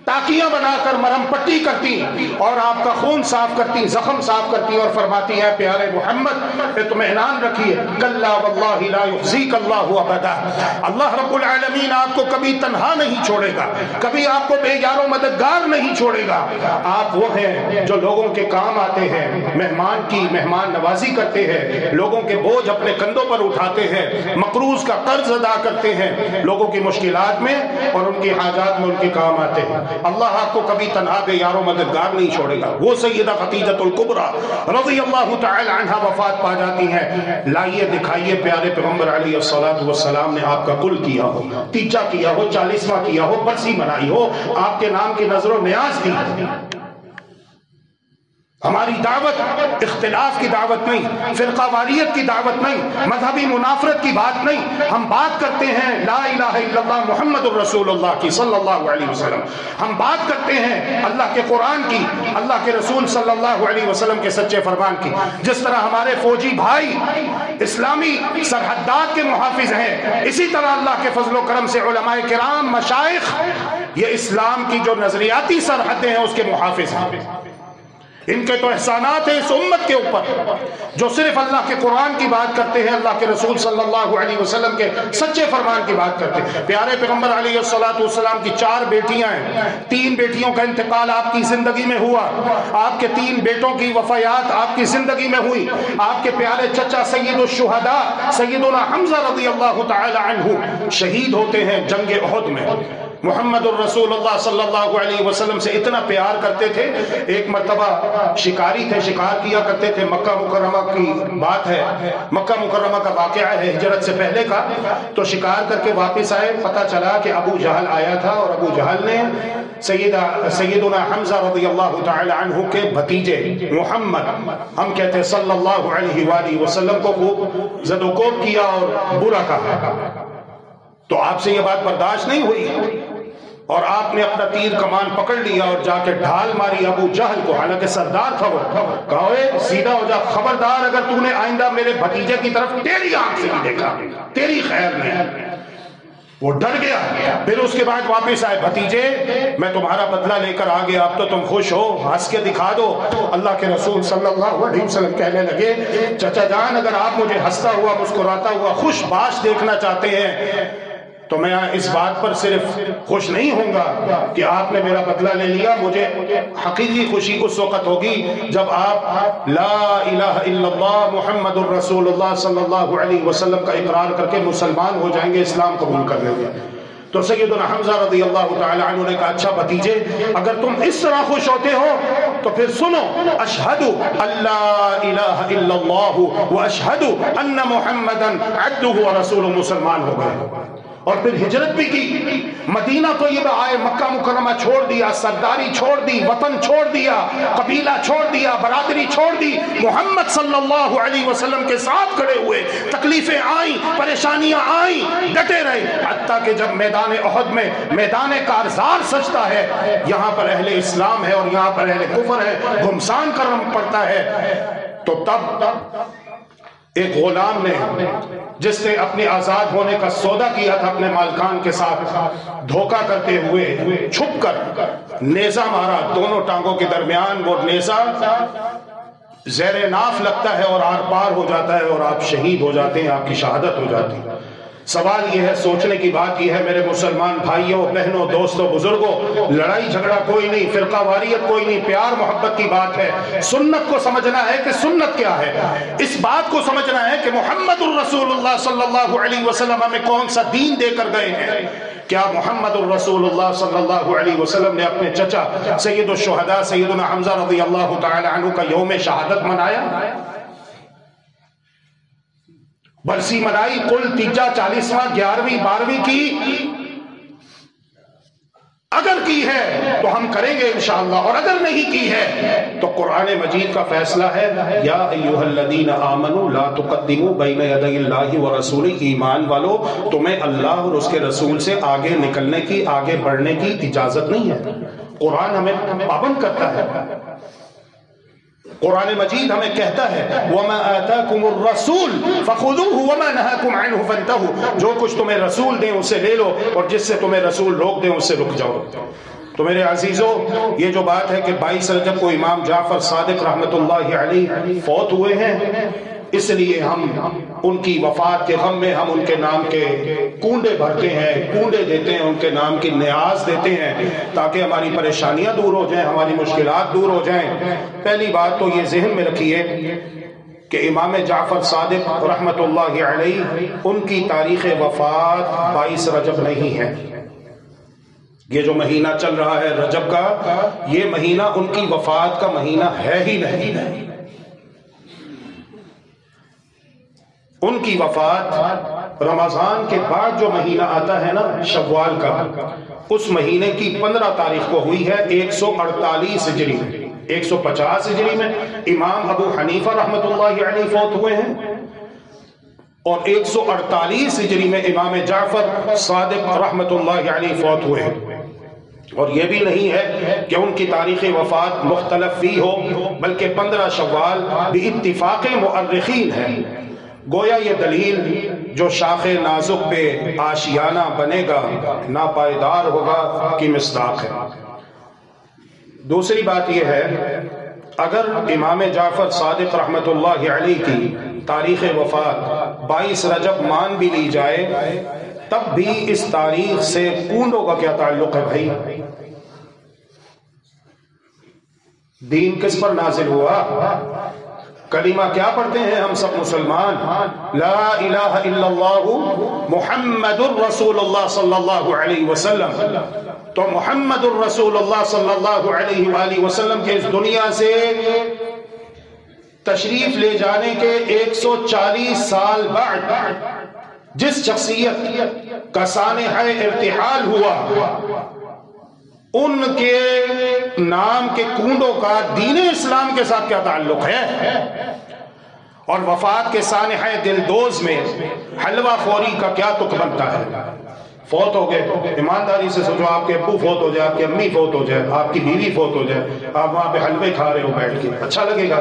تاکیاں بنا کر مرہم پٹی کرتی اور آپ کا خون صاف کرتی، زخم صاف کرتی اور فرماتی ہیں پیارے محمد اطمینان رکھیے، کلا واللہ لا یخزیک اللہ ابدا، اللہ رب العالمین آپ کو کبھی تنہا نہیں چھوڑے گا، کبھی آپ کو بے یار و مددگار نہیں چھوڑے گا. آپ وہ ہیں جو لوگوں کے کام آتے ہیں، مہمان کی مہمان نوازی کرتے ہیں، لوگوں کے بوجھ اپنے کندھوں پر اٹھاتے ہیں، مقروض کا قرض ادا کرتے ہیں، لوگوں کی مشکلات میں اور ان کی حاجات میں ان کے کام آتے ہیں. اللہ آپ کو کبھی تنہا بے یار و مددگار نہیں چھوڑے گا. وہ سیدہ خدیجہ الکبریٰ رضی اللہ تعالی عنہا وفات پا جاتی ہیں. لائیے دکھائیے پیارے پیغمبر علیہ الصلوۃ والسلام نے آپ کا کل کیا ہو، تیجا کیا ہو، 40واں کیا ہو، برسی منائی ہو، آپ کے نام کی نظر و نیاز کی. ہماری دعوت اختلاف کی دعوت نہیں، فرقہ واریت کی دعوت نہیں، مذہبی منافرت کی بات نہیں. ہم بات کرتے ہیں لا الہ الا اللہ محمد الرسول اللہ کی صلی اللہ علیہ وسلم. ہم بات کرتے ہیں اللہ کے قرآن کی، اللہ کے رسول صلی اللہ علیہ وسلم کے سچے فرمان کی. جس طرح ہمارے فوجی بھائی اسلامی سرحدات کے محافظ ہیں، اسی طرح اللہ کے فضل و کرم سے علماء کرام، مشائخ یہ اسلام کی جو نظریاتی سرحدیں ہیں اس کے محافظ ہیں. ان کے تو احسانات ہیں اس امت کے اوپر جو صرف اللہ کے قرآن کی بات کرتے ہیں، اللہ کے رسول صلی اللہ علیہ وسلم کے سچے فرمان کی بات کرتے ہیں. پیارے پیغمبر علیہ الصلوۃ والسلام کی 4 بیٹیاں ہیں، 3 بیٹیوں کا انتقال آپ کی زندگی میں ہوا، آپ کے 3 بیٹوں کی وفیات آپ کی زندگی میں ہوئی. آپ کے پیارے چچا سید الشہداء سیدنا حمزہ رضی اللہ تعالی عنہ شہید ہوتے ہیں جنگ احد میں. محمد الرسول اللہ صلی اللہ علیہ وسلم سے اتنا پیار کرتے تھے. ایک مرتبہ شکاری تھے، شکار کیا کرتے تھے. مکہ مکرمہ کی بات ہے، مکہ مکرمہ کا واقعہ ہے ہجرت سے پہلے کا. تو شکار کر کے واپس آئے، پتہ چلا کہ ابو جہل آیا تھا اور ابو جہل نے سیدنا حمزہ رضی اللہ تعالی عنہ کے بھتیجے محمد، ہم کہتے ہیں صلی اللہ علیہ وآلہ وسلم کو خوب زد و کوب کیا اور برا کہا. تو آپ سے یہ بات برداشت نہیں ہوئی اور آپ نے اپنا تیر کمان پکڑ لیا اور جا کے ڈھال ماری ابو جہل کو، حالانکہ سردار تھا وہ. کہا اے سیدھا ہو جا، خبردار اگر تو نے آئندہ میرے بھتیجے کی طرف تیری آنکھ سے بھی دیکھا تیری خیر نہیں. وہ ڈر گیا. پھر اس کے بعد واپس آئے, بھتیجے میں تمہارا بدلہ لے کر آ گیا, اب تو تم خوش ہو, ہنس کے دکھا دو. اللہ کے رسول صلی اللہ علیہ وسلم کہنے لگے, چچا جان اگر آپ مجھے ہنستا ہوا, مسکراتا ہوا, خوش باش دیکھنا چاہتے ہیں تو میں اس بات پر صرف خوش نہیں ہوں گا کہ آپ نے میرا بدلہ لے لیا. مجھے حقیقی خوشی اس وقت ہوگی جب آپ لا الہ الا اللہ محمد الرسول اللہ صلی اللہ علیہ وسلم کا اقرار کر کے مسلمان ہو جائیں گے, اسلام قبول کر لیں گے. تو سیدنا حمزہ رضی اللہ تعالی عنہ نے کہا, اچھا بھتیجے اگر تم اس طرح خوش ہوتے ہو تو پھر سنو, اشہد اللہ الہ الا اللہ و اشہد ان محمدا عبدہ و رسولہ, مسلمان ہو گئے. اور پھر ہجرت بھی کی, مدینہ طیبہ آئے, مکہ مکرمہ چھوڑ دیا, سرداری چھوڑ دی, وطن چھوڑ دیا, قبیلہ چھوڑ دیا, برادری چھوڑ دی, محمد صلی اللہ علیہ وسلم کے ساتھ کھڑے ہوئے. تکلیفیں آئیں, پریشانیاں آئیں, ڈٹے رہے, حتیٰ کہ جب میدان احد میں میدان کارزار سجتا ہے, یہاں پر اہل اسلام ہے اور یہاں پر اہل کفر ہے, گھمسان کرنا پڑتا ہے, تو تب ایک غلام نے, جس نے اپنے آزاد ہونے کا سودا کیا تھا اپنے مالکان کے ساتھ, دھوکہ کرتے ہوئے چھپ کر نیزہ مارا دونوں ٹانگوں کے درمیان. وہ نیزہ زیر ناف لگتا ہے اور آر پار ہو جاتا ہے اور آپ شہید ہو جاتے ہیں, آپ کی شہادت ہو جاتی ہے. سوال یہ ہے, سوچنے کی بات یہ ہے میرے مسلمان بھائیوں, بہنوں, دوستوں, بزرگوں, لڑائی جھگڑا کوئی نہیں, فرقہ واریت کوئی نہیں, پیار محبت کی بات ہے. سنت کو سمجھنا ہے کہ سنت کیا ہے, اس بات کو سمجھنا ہے کہ محمد الرسول اللہ صلی اللہ علیہ وسلم ہمیں کون سا دین دے کر گئے ہیں. کیا محمد الرسول اللہ صلی اللہ علیہ وسلم نے اپنے چچا سید الشہداء سیدنا حمزہ رضی اللہ تعالی عنہ کا یوم شہادت منایا, برسی منائی, کل تیجا 40واں 11ویں 12ویں کی؟ اگر کی ہے تو ہم کریں گے انشاءاللہ, اور اگر نہیں کی ہے تو قرآن مجید کا فیصلہ ہے, یا ایھا الذین آمنوا لا تقدموا بین یدی اللہ ورسولہ, ایمان والو تمہیں اللہ اور اس کے رسول سے آگے نکلنے کی, آگے بڑھنے کی اجازت نہیں ہے. قرآن ہمیں پابند کرتا ہے, قرآن مجید ہمیں کہتا ہے وَمَا آتَاكُمُ الرَّسُولُ فَخُذُوهُ وَمَا نَهَاكُمْ عَنْهُ فَانْتَهُوا, جو کچھ تمہیں رسول دیں اسے لے لو, اور جس سے تمہیں رسول روک دیں اس سے رک جاؤ. تو میرے عزیزو, یہ جو بات ہے کہ 22 رجب کو امام جعفر صادق رحمت اللہ علیہ فوت ہوئے ہیں, اس لیے ہم ان کی وفات کے غم میں ہم ان کے نام کے کنڈے بھرتے ہیں, کنڈے دیتے ہیں, ان کے نام کی نیاز دیتے ہیں تاکہ ہماری پریشانیاں دور ہو جائیں, ہماری مشکلات دور ہو جائیں. پہلی بات تو یہ ذہن میں رکھیے کہ امام جعفر صادق رحمت اللہ علیہ ان کی تاریخ وفات 22 رجب نہیں ہے. یہ جو مہینہ چل رہا ہے رجب کا, یہ مہینہ ان کی وفات کا مہینہ ہے ہی نہیں. ان کی وفات رمضان کے بعد جو مہینہ آتا ہے نا شوال کا, اس مہینے کی 15 تاریخ کو ہوئی ہے 148 ہجری میں. 150 ہجری میں امام ابو حنیفہ رحمت اللہ علیہ فوت ہوئے ہیں, اور 148 ہجری میں امام جعفر صادق رحمت اللہ علیہ فوت ہوئے ہیں. اور یہ بھی نہیں ہے کہ ان کی تاریخ وفات مختلف فی ہو, بلکہ 15 شوال بھی اتفاق مؤرخین ہے. گویا یہ دلیل جو شاخ نازک پہ آشیانہ بنے گا ناپائیدار ہوگا کی مصداق ہے. دوسری بات یہ ہے, اگر امام جعفر صادق رحمت اللہ علیہ کی تاریخ وفات 22 رجب مان بھی لی جائے, تب بھی اس تاریخ سے کنڈوں کا کیا تعلق ہے بھائی؟ دین کس پر نازل ہوا؟ کلمہ کیا پڑھتے ہیں ہم سب مسلمان؟ لا الہ الا اللہ محمد الرسول اللہ صلی اللہ علیہ وسلم. تو محمد الرسول اللہ صلی اللہ علیہ وآلہ وسلم کے اس دنیا سے تشریف لے جانے کے 140 سال بعد جس شخصیت کا سانحہ ارتحال ہوا, ان کے نام کے کنڈوں کا دین اسلام کے ساتھ کیا تعلق ہے؟ اور وفات کے سانحہ دلدوز میں حلوہ خوری کا کیا تک بنتا ہے؟ فوت ہو گئے, ایمانداری سے سوچو, آپ کے ابو فوت ہو جائے, آپ کی امی فوت ہو جائے, آپ کی بیوی فوت ہو جائے, آپ وہاں پہ حلوے کھا رہے ہو بیٹھ کے, اچھا لگے گا؟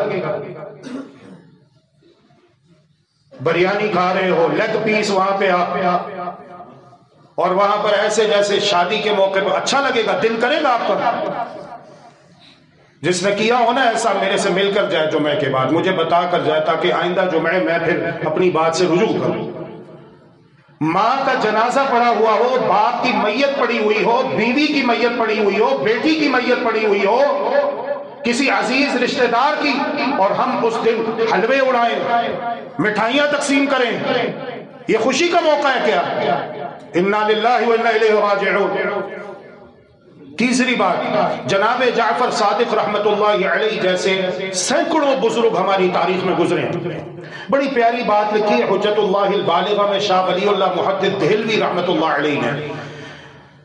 بریانی کھا رہے ہو, لیگ پیس وہاں پہ آپ اور وہاں پر ایسے جیسے شادی کے موقع پر اچھا لگے گا، دل کرے گا آپ کا؟ جس نے کیا ہونا ایسا میرے سے مل کر جائے جمعے کے بعد، مجھے بتا کر جائے تاکہ آئندہ جمعے میں پھر اپنی بات سے رجوع کروں۔ ماں کا جنازہ پڑا ہوا ہو، باپ کی میت پڑی ہوئی ہو، بیوی کی میت پڑی ہوئی ہو، بیٹی کی میت پڑی ہوئی ہو، کسی عزیز رشتہ دار کی، اور ہم اس دن حلوے اڑائیں، مٹھائیاں تقسیم کریں، یہ خوشی کا موقع ہے کیا؟ انا للہ و انا الیہ راجعون۔ تیسری بات، جناب جعفر صادق رحمت اللہ علیہ جیسے سینکڑوں بزرگ ہماری تاریخ میں گزرے ہیں۔ بڑی پیاری بات لکھی ہے حجت اللہ البالغہ میں شاہ ولی اللہ محدث دہلوی رحمت اللہ علیہ نے۔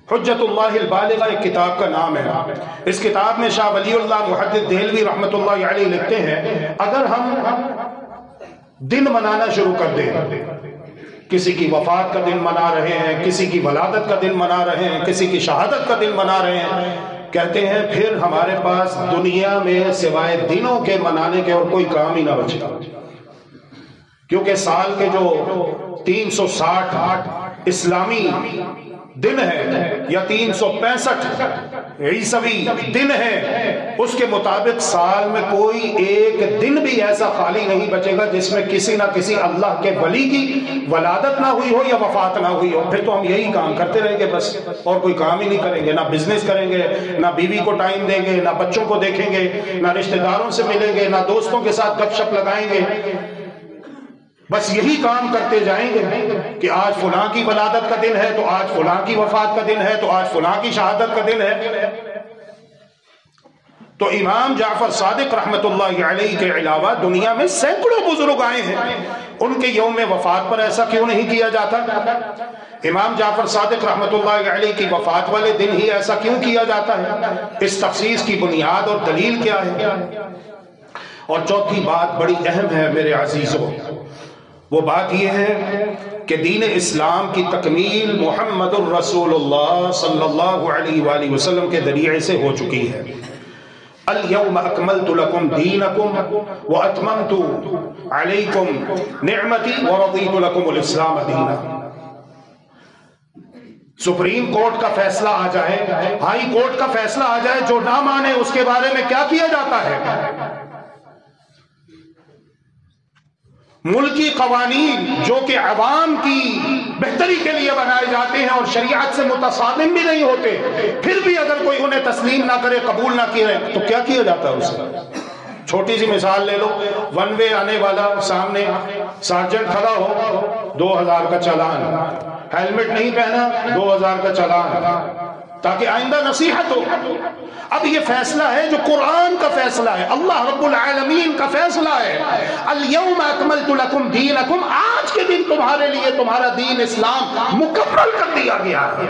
حجت اللہ البالغہ ایک کتاب کا نام ہے۔ اس کتاب میں شاہ ولی اللہ محدث دہلوی رحمت اللہ علیہ لکھتے ہیں، اگر ہم دن منانا شروع کر دیں، کسی کی وفات کا دن منا رہے ہیں، کسی کی ولادت کا دن منا رہے ہیں، کسی کی شہادت کا دن منا رہے ہیں، کہتے ہیں پھر ہمارے پاس دنیا میں سوائے دنوں کے منانے کے اور کوئی کام ہی نہ بچے، کیونکہ سال کے جو 360 اسلامی دن ہے یا 365 عیسوی دن ہے، اس کے مطابق سال میں کوئی ایک دن بھی ایسا خالی نہیں بچے گا جس میں کسی نہ کسی اللہ کے ولی کی ولادت نہ ہوئی ہو یا وفات نہ ہوئی ہو۔ پھر تو ہم یہی کام کرتے رہیں گے بس، اور کوئی کام ہی نہیں کریں گے، نہ بزنس کریں گے، نہ بیوی کو ٹائم دیں گے، نہ بچوں کو دیکھیں گے، نہ رشتہ داروں سے ملیں گے، نہ دوستوں کے ساتھ گپ شپ لگائیں گے، بس یہی کام کرتے جائیں گے کہ آج فلاں کی ولادت کا دن ہے تو آج فلاں کی وفات کا دن ہے تو آج فلاں کی شہادت کا دن ہے۔ تو امام جعفر صادق رحمت اللہ علیہ کے علاوہ دنیا میں سینکڑوں بزرگ آئے ہیں، ان کے یوم وفات پر ایسا کیوں نہیں کیا جاتا؟ امام جعفر صادق رحمت اللہ علیہ کی وفات والے دن ہی ایسا کیوں کیا جاتا ہے؟ اس تخصیص کی بنیاد اور دلیل کیا ہے؟ اور چوتھی بات بڑی اہم ہے میرے عزیزوں، وہ بات یہ ہے کہ دین اسلام کی تکمیل محمد الرسول اللہ صلی اللہ علیہ وآلہ وسلم کے ذریعے سے ہو چکی ہے۔ اليوم اکملت لکم دینکم واتممت علیکم نعمتی ورضیت لکم الاسلام دینا۔ سپریم کورٹ کا فیصلہ آ جائے، ہائی کورٹ کا فیصلہ آ جائے، جو نہ مانے اس کے بارے میں کیا کیا جاتا ہے؟ ملکی قوانین جو کہ عوام کی بہتری کے لیے بنائے جاتے ہیں اور شریعت سے متصادم بھی نہیں ہوتے، پھر بھی اگر کوئی انہیں تسلیم نہ کرے، قبول نہ کیے تو کیا کیا جاتا ہے اسے؟ چھوٹی سی مثال لے لو، ون وے آنے والا، سامنے سارجنٹ کھڑا ہو، 2000 کا چالان، ہیلمٹ نہیں پہنا، 2000 کا چالان، تاکہ آئندہ نصیحت ہو۔ اب یہ فیصلہ ہے جو قرآن کا فیصلہ ہے، اللہ رب العالمین کا فیصلہ ہے۔ اليوم اکملت لکم دینکم، آج کے دن تمہارے لیے تمہارا دین اسلام مکمل کر دیا گیا ہے۔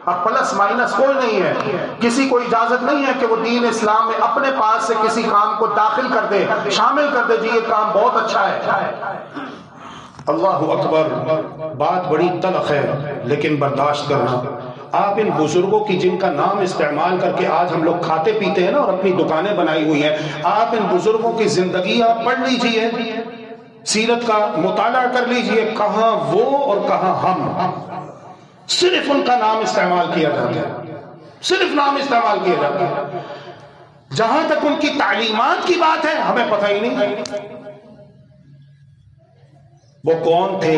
اب پلس مائنس کوئی نہیں ہے، کسی کو اجازت نہیں ہے کہ وہ دین اسلام میں اپنے پاس سے کسی کام کو داخل کر دے، شامل کر دے، جی یہ کام بہت اچھا ہے۔ اللہ اکبر، بات بڑی تلخ ہے لیکن برداشت کرنا۔ آپ ان بزرگوں کی جن کا نام استعمال کر کے آج ہم لوگ کھاتے پیتے ہیں نا اور اپنی دکانیں بنائی ہوئی ہیں، آپ ان بزرگوں کی زندگی آپ پڑھ لیجئے، سیرت کا مطالعہ کر لیجئے، کہاں وہ اور کہاں ہم، صرف ان کا نام استعمال کیا جاتا ہے، صرف نام استعمال کیا جاتا ہے۔ جہاں تک ان کی تعلیمات کی بات ہے ہمیں پتہ ہی نہیں وہ کون تھے،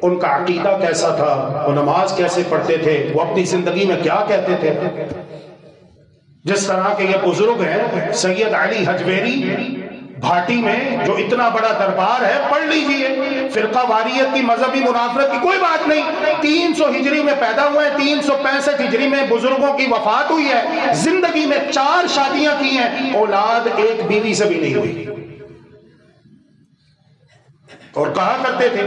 ان کا عقیدہ کیسا تھا، وہ نماز کیسے پڑھتے تھے، وہ اپنی زندگی میں کیا کہتے تھے۔ جس طرح کے یہ بزرگ ہیں، سید علی حجویری بھاٹی میں جو اتنا بڑا دربار ہے، پڑھ لیجئے، فرقہ واریت کی، مذہبی منافرت کی کوئی بات نہیں، 300 ہجری میں پیدا ہوئے ہیں، 365 ہجری میں بزرگوں کی وفات ہوئی ہے، زندگی میں 4 شادیاں کی ہیں، اولاد ایک بیوی سے بھی نہیں ہوئی، اور کہا کرتے تھے،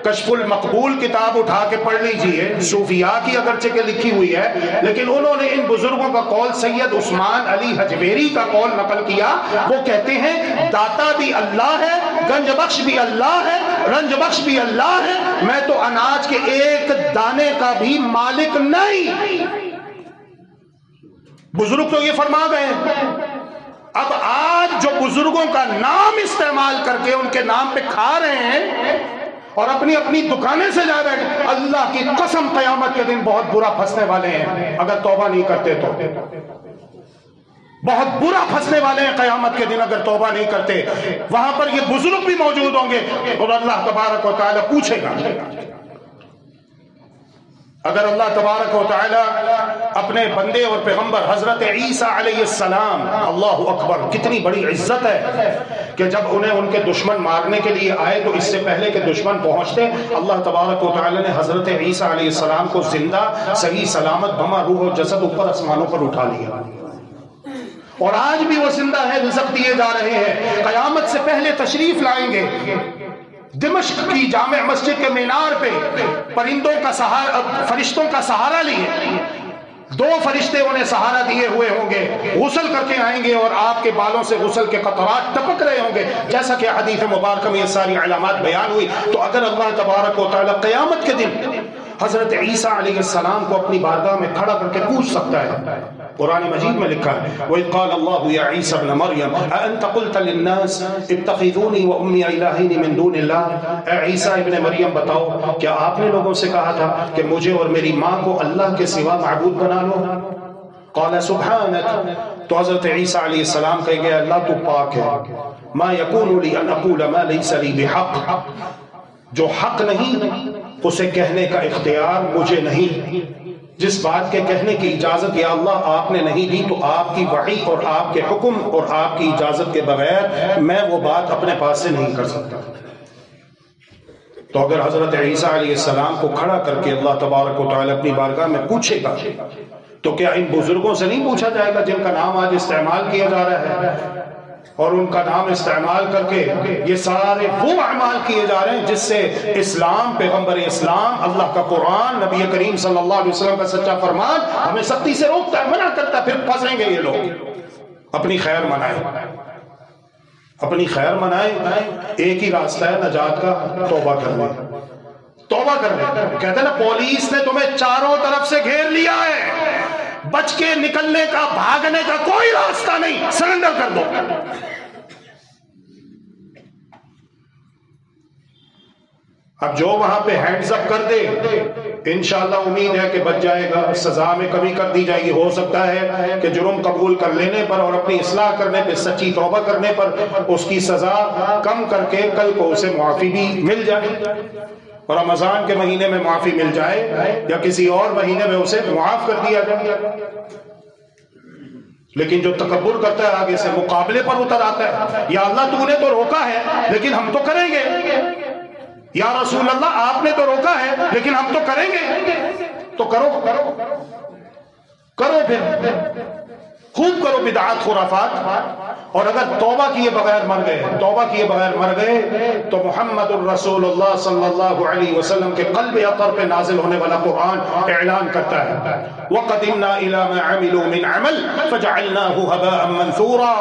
کشف المقبول کتاب اٹھا کے پڑھ لیجئے، صوفیاء کی اگرچہ کہ لکھی ہوئی ہے، لیکن انہوں نے ان بزرگوں کا قول سید عثمان علی حجویری کا قول نقل کیا۔ وہ کہتے ہیں داتا بھی اللہ ہے، گنج بخش بھی اللہ ہے، رنج بخش بھی اللہ ہے، میں تو اناج کے ایک دانے کا بھی مالک نہیں۔ بزرگ تو یہ فرما گئے ہیں۔ اب آج جو بزرگوں کا نام استعمال کر کے ان کے نام پہ کھا رہے ہیں، اور اپنی اپنی دکانیں سے جا رہے ہیں. اللہ کی قسم قیامت کے دن بہت برا پھنسنے والے ہیں اگر توبہ نہیں کرتے تو. بہت برا پھنسنے والے ہیں قیامت کے دن اگر توبہ نہیں کرتے. وہاں پر یہ بزرگ بھی موجود ہوں گے اور اللہ تبارک و تعالی پوچھے گا. اگر اللہ تبارک و تعالی اپنے بندے اور پیغمبر حضرت عیسیٰ علیہ السلام، اللہ اکبر، کتنی بڑی عزت ہے کہ جب انہیں ان کے دشمن مارنے کے لیے آئے تو اس سے پہلے کہ دشمن پہنچتے اللہ تبارک و تعالی نے حضرت عیسیٰ علیہ السلام کو زندہ صحیح سلامت بما روح و جسد اوپر آسمانوں پر اٹھا لیا. اور آج بھی وہ زندہ ہے، رزق دیے جا رہے ہیں. قیامت سے پہلے تشریف لائیں گے دمشق کی جامع مسجد کے مینار پہ، پرندوں کا سہارا، فرشتوں کا سہارا لیے. 2 فرشتے انہیں سہارا دیے ہوئے ہوں گے، غسل کر کے آئیں گے اور آپ کے بالوں سے غسل کے قطرات ٹپک رہے ہوں گے، جیسا کہ حدیث مبارکہ میں یہ ساری علامات بیان ہوئی. تو اگر اللہ تبارک و تعالی قیامت کے دن حضرت عیسیٰ علیہ السلام کو اپنی بارگاہ میں کھڑا کر کے پوچھ سکتا ہے. قرآن مجید میں لکھا ہے وَإِذْ قَالَ اللَّهُ يَا عِيسَى ابْنَ مَرْيَمَ أَأَنْتَ قُلْتَ لِلنَّاسِ اتَّخِذُونِي وَأُمِّيَ إِلَٰهَيْنِ مِن دُونِ اللَّهِ. اے عیسیٰ ابن مریم بتاؤ کیا آپ نے لوگوں سے کہا تھا کہ مجھے اور میری ماں کو اللہ کے سوا معبود بنا لو؟ قَالَ سُبْحَانَكَ. تو حضرت عیسیٰ علیہ السلام کہے گئے اللہ تو پاک ہے. مَا يَكُونُ لِي أَنْ أَقُولَ مَا لَيْسَ لِي بِحَقٍّ. جو حق نہیں اسے کہنے کا اختیار مجھے نہیں. جس بات کے کہنے کی اجازت یا اللہ آپ نے نہیں دی تو آپ کی وحی اور آپ کے حکم اور آپ کی اجازت کے بغیر میں وہ بات اپنے پاس سے نہیں کر سکتا. تو اگر حضرت عیسیٰ علیہ السلام کو کھڑا کر کے اللہ تبارک و تعالی اپنی بارگاہ میں پوچھے گا تو کیا ان بزرگوں سے نہیں پوچھا جائے گا جن کا نام آج استعمال کیا جا رہا ہے اور ان کا نام استعمال کر کے یہ سارے وہ اعمال کیے جا رہے ہیں جس سے اسلام، پیغمبر اسلام، اللہ کا قرآن، نبی کریم صلی اللہ علیہ وسلم کا سچا فرمان ہمیں سختی سے روکتا ہے، منع کرتا ہے. پھر پھنسیں گے یہ لوگ. اپنی خیر منائیں، اپنی خیر منائیں. ایک ہی راستہ ہے نجات کا، توبہ کر لیں. توبہ کر لیں. کہتے ہیں نا پولیس نے تمہیں چاروں طرف سے گھیر لیا ہے، بچ کے نکلنے کا، بھاگنے کا کوئی راستہ نہیں، سرنڈر کر دو. اب جو وہاں پہ ہینڈز اپ کر دے انشاءاللہ امید ہے کہ بچ جائے گا. سزا میں کمی کر دی جائے گی. ہو سکتا ہے کہ جرم قبول کر لینے پر اور اپنی اصلاح کرنے پہ، سچی توبہ کرنے پر اس کی سزا کم کر کے کل کو اسے معافی بھی مل جائے، اور رمضان کے مہینے میں معافی مل جائے یا کسی اور مہینے میں اسے معاف کر دیا جائے. لیکن جو تکبر کرتا ہے آگے سے مقابلے پر اتر آتا ہے، یا اللہ تو نے تو روکا ہے لیکن ہم تو کریں گے، یا رسول اللہ آپ نے تو روکا ہے لیکن ہم تو کریں گے. تو کرو پھر خوب کرو بدعات خرافات. اور اگر توبہ کیے بغیر مر گئے تو محمد الرسول اللہ صلی اللہ علیہ وسلم کے قلب اطہر پہ نازل ہونے والا قرآن اعلان کرتا ہے وَقَدِمْنَا إِلَى مَا عَمِلُوا مِنْ عَمَلٍ فَجَعَلْنَاهُ هَبَاءً مَنْثُورًا.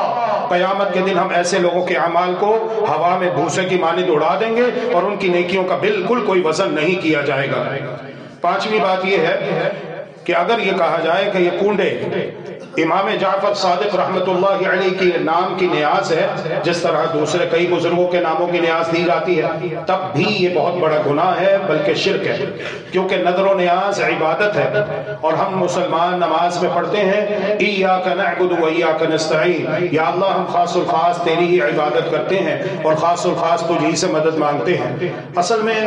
قیامت کے دن ہم ایسے لوگوں کے اعمال کو ہوا میں بھوسے کی مانند اڑا دیں گے اور ان کی نیکیوں کا بالکل کوئی وزن نہیں کیا جائے گا. 5ویں بات یہ ہے کہ اگر یہ کہا جائے کہ یہ کنڈے امام جعفر صادق رحمت اللہ علیہ کے نام کی نیاز ہے جس طرح دوسرے کئی بزرگوں کے ناموں کی نیاز دی جاتی ہے، تب بھی یہ بہت بڑا گناہ ہے بلکہ شرک ہے. کیونکہ نذر و نیاز عبادت ہے اور ہم مسلمان نماز میں پڑھتے ہیں ایاک نعبد و ایاک نستعین، یا اللہ ہم خاص الخاص تیری ہی عبادت کرتے ہیں اور خاص الخاص تجھی سے مدد مانگتے ہیں. اصل میں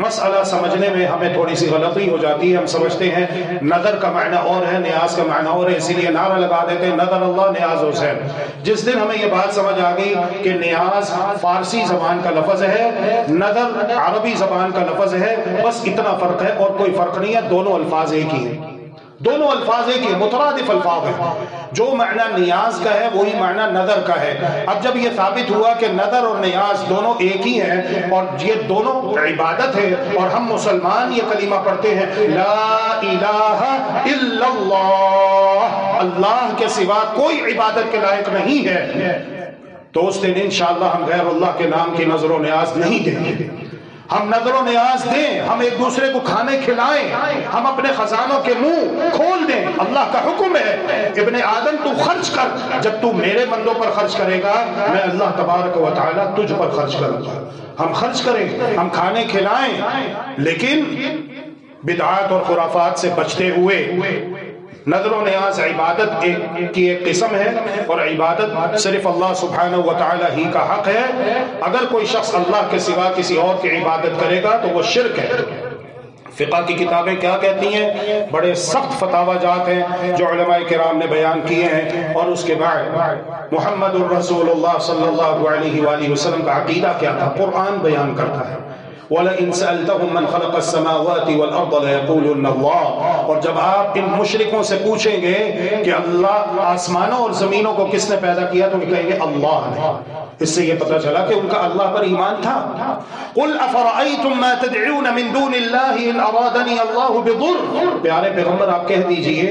مسئلہ سمجھنے میں ہمیں تھوڑی سی غلطی ہو جاتی ہے. ہم سمجھتے ہیں نذر کا معنی اور ہے، نیاز کا معنی اور ہے، اسی لیے نعرہ لگا دیتے ہیں نذر اللہ نیاز حسین. جس دن ہمیں یہ بات سمجھ آ گئی کہ نیاز فارسی زبان کا لفظ ہے، نذر عربی زبان کا لفظ ہے، بس اتنا فرق ہے اور کوئی فرق نہیں ہے. دونوں الفاظ ایک ہی ہیں، دونوں الفاظ ایک ہی، مترادف الفاظ ہیں. جو معنی نیاز کا ہے وہی معنی نذر کا ہے. اب جب یہ ثابت ہوا کہ نذر اور نیاز دونوں ایک ہی ہیں اور یہ دونوں عبادت ہے اور ہم مسلمان یہ کلمہ پڑھتے ہیں لا الہ الا اللہ، اللہ کے سوا کوئی عبادت کے لائق نہیں ہے، تو اس دن انشاءاللہ ہم غیر اللہ کے نام کی نذر و نیاز نہیں دیں گے. ہم نظر و نیاز دیں، ہم ایک دوسرے کو کھانے کھلائیں، ہم اپنے خزانوں کے منہ کھول دیں۔ اللہ کا حکم ہے ابن آدم تو خرچ کر، جب تو میرے بندوں پر خرچ کرے گا میں اللہ تبارک و تعالیٰ تجھ پر خرچ کروں گا۔ ہم خرچ کریں، ہم کھانے کھلائیں، لیکن بدعات اور خرافات سے بچتے ہوئے۔ نظر و نیاز عبادت کی ایک قسم ہے، اور عبادت صرف اللہ سبحانہ و تعالی ہی کا حق ہے۔ اگر کوئی شخص اللہ کے سوا کسی اور کی عبادت کرے گا تو وہ شرک ہے۔ فقہ کی کتابیں کیا کہتی ہیں؟ بڑے سخت فتاوی جات ہیں جو علماء کرام نے بیان کیے ہیں، اور اس کے بعد محمد الرسول اللہ صلی اللہ علیہ وآلہ وسلم کا عقیدہ کیا تھا قرآن بیان کرتا ہے۔ وَلَئِن سَأَلْتَهُم مَّنْ خَلَقَ السَّمَاوَاتِ وَالْأَرْضَ لَيَقُولُنَّ اللَّهُ، اور جب آپ ان مشرکوں سے پوچھیں گے کہ اللہ آسمانوں اور زمینوں کو کس نے پیدا کیا تو وہ کہیں گے اللہ نے۔ اس سے یہ پتہ چلا کہ ان کا اللہ پر ایمان تھا۔ قُلْ أَفَرَأَيْتُم مَّا تَدْعُونَ مِن دُونِ اللَّهِ إِنْ أَرَادَنِي اللَّهُ بِضُرٍّ، پیارے پیغمبر آپ کہہ دیجئے،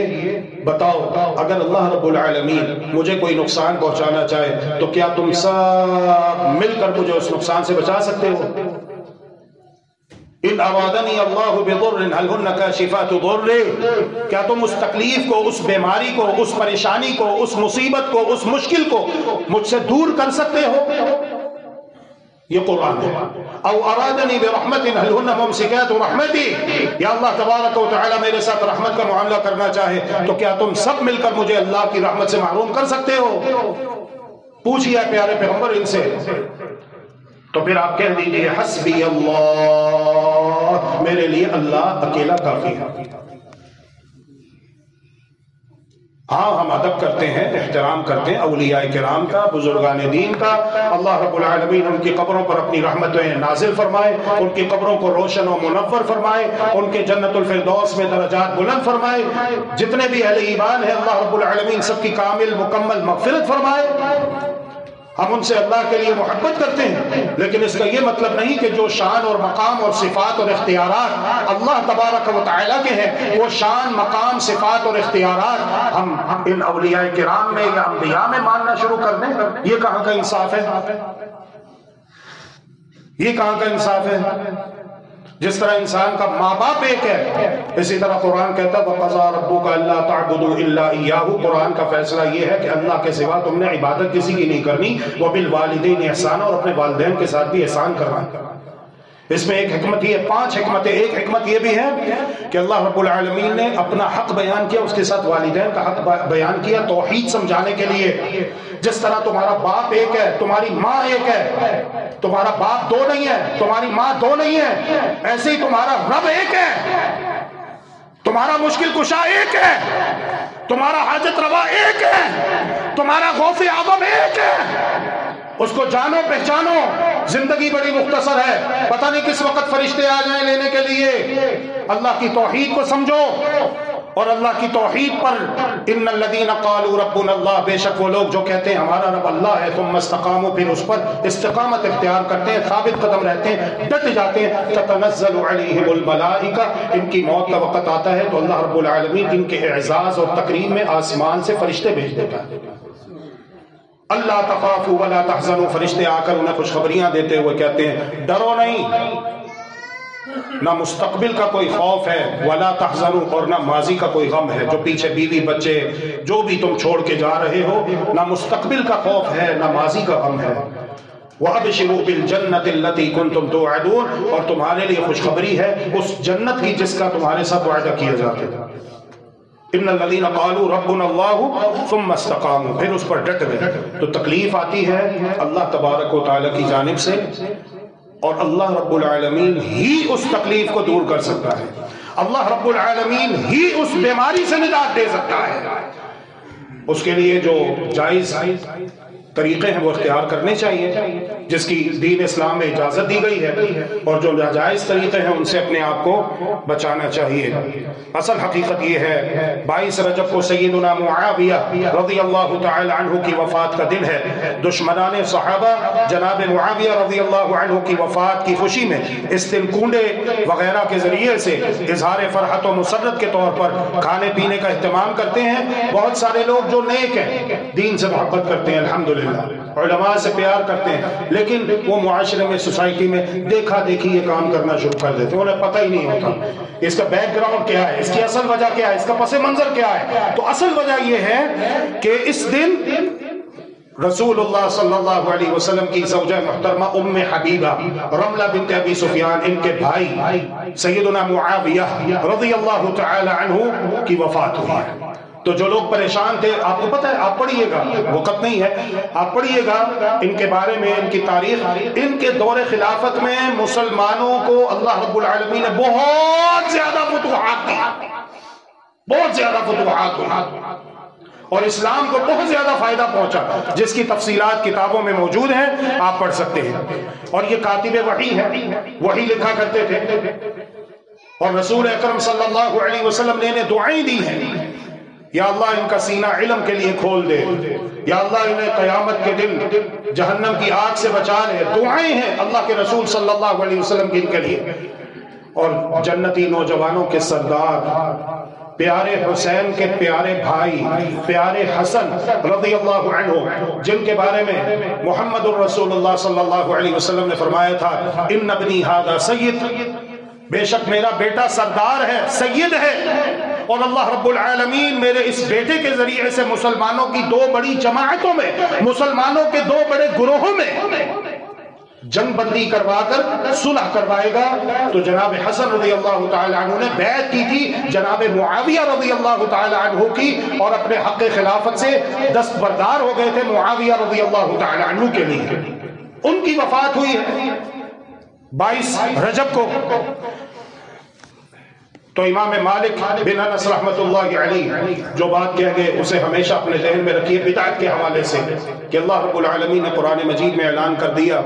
بتاؤ اگر اللہ رب العالمین مجھے کوئی نقصان پہنچانا چاہے تو کیا تم سب مل کر مجھے اس نقصان سے بچا سکتے ہو؟ ان ارادنی اللہ بضر هل هن کاشفات ضر، کیا تم اس تکلیف کو، اس بیماری کو، اس پریشانی کو، اس مصیبت کو، اس مشکل کو مجھ سے دور کر سکتے ہو؟ یہ قرآن ہے۔ او ارادنی برحمت هل هن ممسکات رحمتی، یا اللہ تبارک و تعالی میرے ساتھ رحمت کا معاملہ کرنا چاہے تو کیا تم سب مل کر مجھے اللہ کی رحمت سے محروم کر سکتے ہو؟ پوچھئے پیارے پیغمبر ان سے، تو پھر آپ کہہ دیجئے حسبی اللہ، میرے لیے اللہ اکیلا کافی ہے۔ ہاں ہم ادب کرتے ہیں، احترام کرتے ہیں اولیاء کرام کا، بزرگان دین کا۔ اللہ رب العالمین ان کی قبروں پر اپنی رحمتیں نازل فرمائے، ان کی قبروں کو روشن و منور فرمائے، ان کے جنت الفردوس میں درجات بلند فرمائے۔ جتنے بھی اہل ایمان ہیں اللہ رب العالمین سب کی کامل مکمل مغفرت فرمائے۔ ہم ان سے اللہ کے لیے محبت کرتے ہیں، لیکن اس کا یہ مطلب نہیں کہ جو شان اور مقام اور صفات اور اختیارات اللہ تبارک و تعالیٰ کے ہیں، وہ شان، مقام، صفات اور اختیارات ہم ان اولیاء کرام میں یا انبیاء میں ماننا شروع کر دیں۔ یہ کہاں کا انصاف ہے؟ یہ کہاں کا انصاف ہے؟ جس طرح انسان کا ماں باپ ایک ہے، اسی طرح قرآن کہتا ہے وَقَضَىٰ رَبُّكَ أَلَّا تَعْبُدُوا إِلَّا إِيَّاهُ، قرآن کا فیصلہ یہ ہے کہ اللہ کے سوا تم نے عبادت کسی کی نہیں کرنی، وَبِالْوَالِدَيْنِ إِحْسَانًا، اور اپنے والدین کے ساتھ بھی احسان کرنا۔ اس میں ایک حکمت ہی ہے، 5 حکمتیں۔ ایک حکمت یہ بھی ہے کہ اللہ رب العالمین نے اپنا حق بیان کیا، اس کے ساتھ والدین کا حق بیان کیا توحید سمجھانے کے لیے۔ جس طرح تمہارا باپ ایک ہے، تمہاری ماں ایک ہے، تمہارا باپ 2 نہیں ہے، تمہاری ماں 2 نہیں ہے، ایسے ہی تمہارا رب ایک ہے، تمہارا مشکل کشا ایک ہے، تمہارا حاجت روا ایک ہے، تمہارا غوث اعظم ایک ہے۔ اس کو جانو، پہچانو۔ زندگی بڑی مختصر ہے، پتہ نہیں کس وقت فرشتے آ جائیں لینے کے لیے۔ اللہ کی توحید کو سمجھو، اور اللہ کی توحید پر ان الذین قالوا ربنا اللہ، بے شک وہ لوگ جو کہتے ہیں ہمارا رب اللہ ہے، ثم استقاموا، پھر اس پر استقامت اختیار کرتے ہیں، ثابت قدم رہتے ہیں، ڈٹ جاتے ہیں، تتنزل علیہم الملائکہ، ان کی موت کا وقت آتا ہے تو اللہ رب العالمین ان کے اعزاز اور تکریم میں آسمان سے فرشتے بھیج دیتا ہے۔ اللہ تخافوا ولا تحزنوا، فرشتے آ کر انہیں خوشخبریاں دیتے ہوئے کہتے ہیں ڈرو نہیں، نہ مستقبل کا کوئی خوف ہے، ولا تحزنوا، اور نہ ماضی کا کوئی غم ہے، جو پیچھے بیوی بچے جو بھی تم چھوڑ کے جا رہے ہو، نہ مستقبل کا خوف ہے نہ ماضی کا غم ہے۔ وَأَبْشِرُوا بِالْجَنَّةِ الَّتِي كُنْتُمْ تُوعَدُونَ، اور تمہارے لیے خوشخبری ہے اس جنت کی جس کا تمہارے ساتھ وعدہ کیا جاتا تھا۔ ان الذین قالوا ربنا اللہ ثم استقاموا، پھر اس پر ڈٹ گئے۔ تو تکلیف آتی ہے اللہ تبارک و تعالیٰ کی جانب سے، اور اللہ رب العالمین ہی اس تکلیف کو دور کر سکتا ہے، اللہ رب العالمین ہی اس بیماری سے نجات دے سکتا ہے۔ اس کے لیے جو جائز طریقے ہیں وہ اختیار کرنے چاہیے جس کی دین اسلام میں اجازت دی گئی ہے، اور جو ناجائز طریقے ہیں ان سے اپنے آپ کو بچانا چاہیے۔ اصل حقیقت یہ ہے 22 رجب کو سیدنا معاویہ رضی اللہ تعالی عنہ کی وفات کا دن ہے۔ دشمنان صحابہ جناب معاویہ رضی اللہ عنہ کی وفات کی خوشی میں اس دن کنڈے وغیرہ کے ذریعے سے اظہار فرحت و مسرت کے طور پر کھانے پینے کا اہتمام کرتے ہیں۔ بہت سارے لوگ جو نیک ہیں، دین سے محبت کرتے ہیں، الحمدللہ الحمدللہ علماء سے پیار کرتے ہیں، لیکن وہ معاشرے میں سوسائٹی میں دیکھا دیکھی یہ کام کرنا شروع کر دیتے ہیں، انہیں پتہ ہی نہیں ہوتا اس کا بیک گراؤنڈ کیا ہے، اس کی اصل وجہ کیا ہے، اس کا پس منظر کیا ہے۔ تو اصل وجہ یہ ہے کہ اس دن رسول اللہ صلی اللہ علیہ وسلم کی زوجہ محترمہ ام حبیبہ رملہ بنت ابی سفیان، ان کے بھائی سیدنا معاویہ رضی اللہ تعالی عنہ کی وفات ہوئی ہے۔ تو جو لوگ پریشان تھے، آپ کو پتہ ہے، آپ پڑھیے گا، وقت نہیں ہے، آپ پڑھیے گا ان کے بارے میں، ان کی تاریخ، ان کے دور خلافت میں مسلمانوں کو اللہ رب العالمین نے بہت زیادہ فتوحات دی، بہت زیادہ فتوحات ہوئی اور اسلام کو بہت زیادہ فائدہ پہنچا، جس کی تفصیلات کتابوں میں موجود ہیں، آپ پڑھ سکتے ہیں۔ اور یہ کاتب وحی ہے، وحی لکھا کرتے تھے، اور رسول اکرم صلی اللہ علیہ وسلم نے انہیں دعائیں دی ہیں، یا اللہ ان کا سینہ علم کے لیے کھول دے، یا اللہ انہیں قیامت کے دن جہنم کی آگ سے بچا لے، دعائیں ہیں اللہ کے رسول صلی اللہ علیہ وسلم کی ان کے لیے۔ اور جنتی نوجوانوں کے سردار پیارے حسین کے پیارے بھائی پیارے حسن رضی اللہ عنہ، جن کے بارے میں محمد الرسول اللہ صلی اللہ علیہ وسلم نے فرمایا تھا ان ابنی ھذا سید، بے شک میرا بیٹا سردار ہے، سید ہے، اور اللہ رب العالمین میرے اس بیٹے کے ذریعے سے مسلمانوں کی دو بڑی جماعتوں میں، مسلمانوں کے دو بڑے گروہوں میں جنگ بندی کروا کر صلح کروائے گا۔ تو جناب حسن رضی اللہ تعالی عنہ نے بیعت کی تھی جناب معاویہ رضی اللہ تعالی عنہ کی، اور اپنے حق خلافت سے دستبردار ہو گئے تھے معاویہ رضی اللہ تعالی عنہ کے لیے۔ ان کی وفات ہوئی ہے 22 رجب کو۔ تو امام مالک بن انس رحمۃ اللہ علیہ جو بات کہہ گئے اسے ہمیشہ اپنے ذہن میں رکھیے بدعت کے حوالے سے، کہ اللہ رب العالمین نے قرآن مجید میں اعلان کر دیا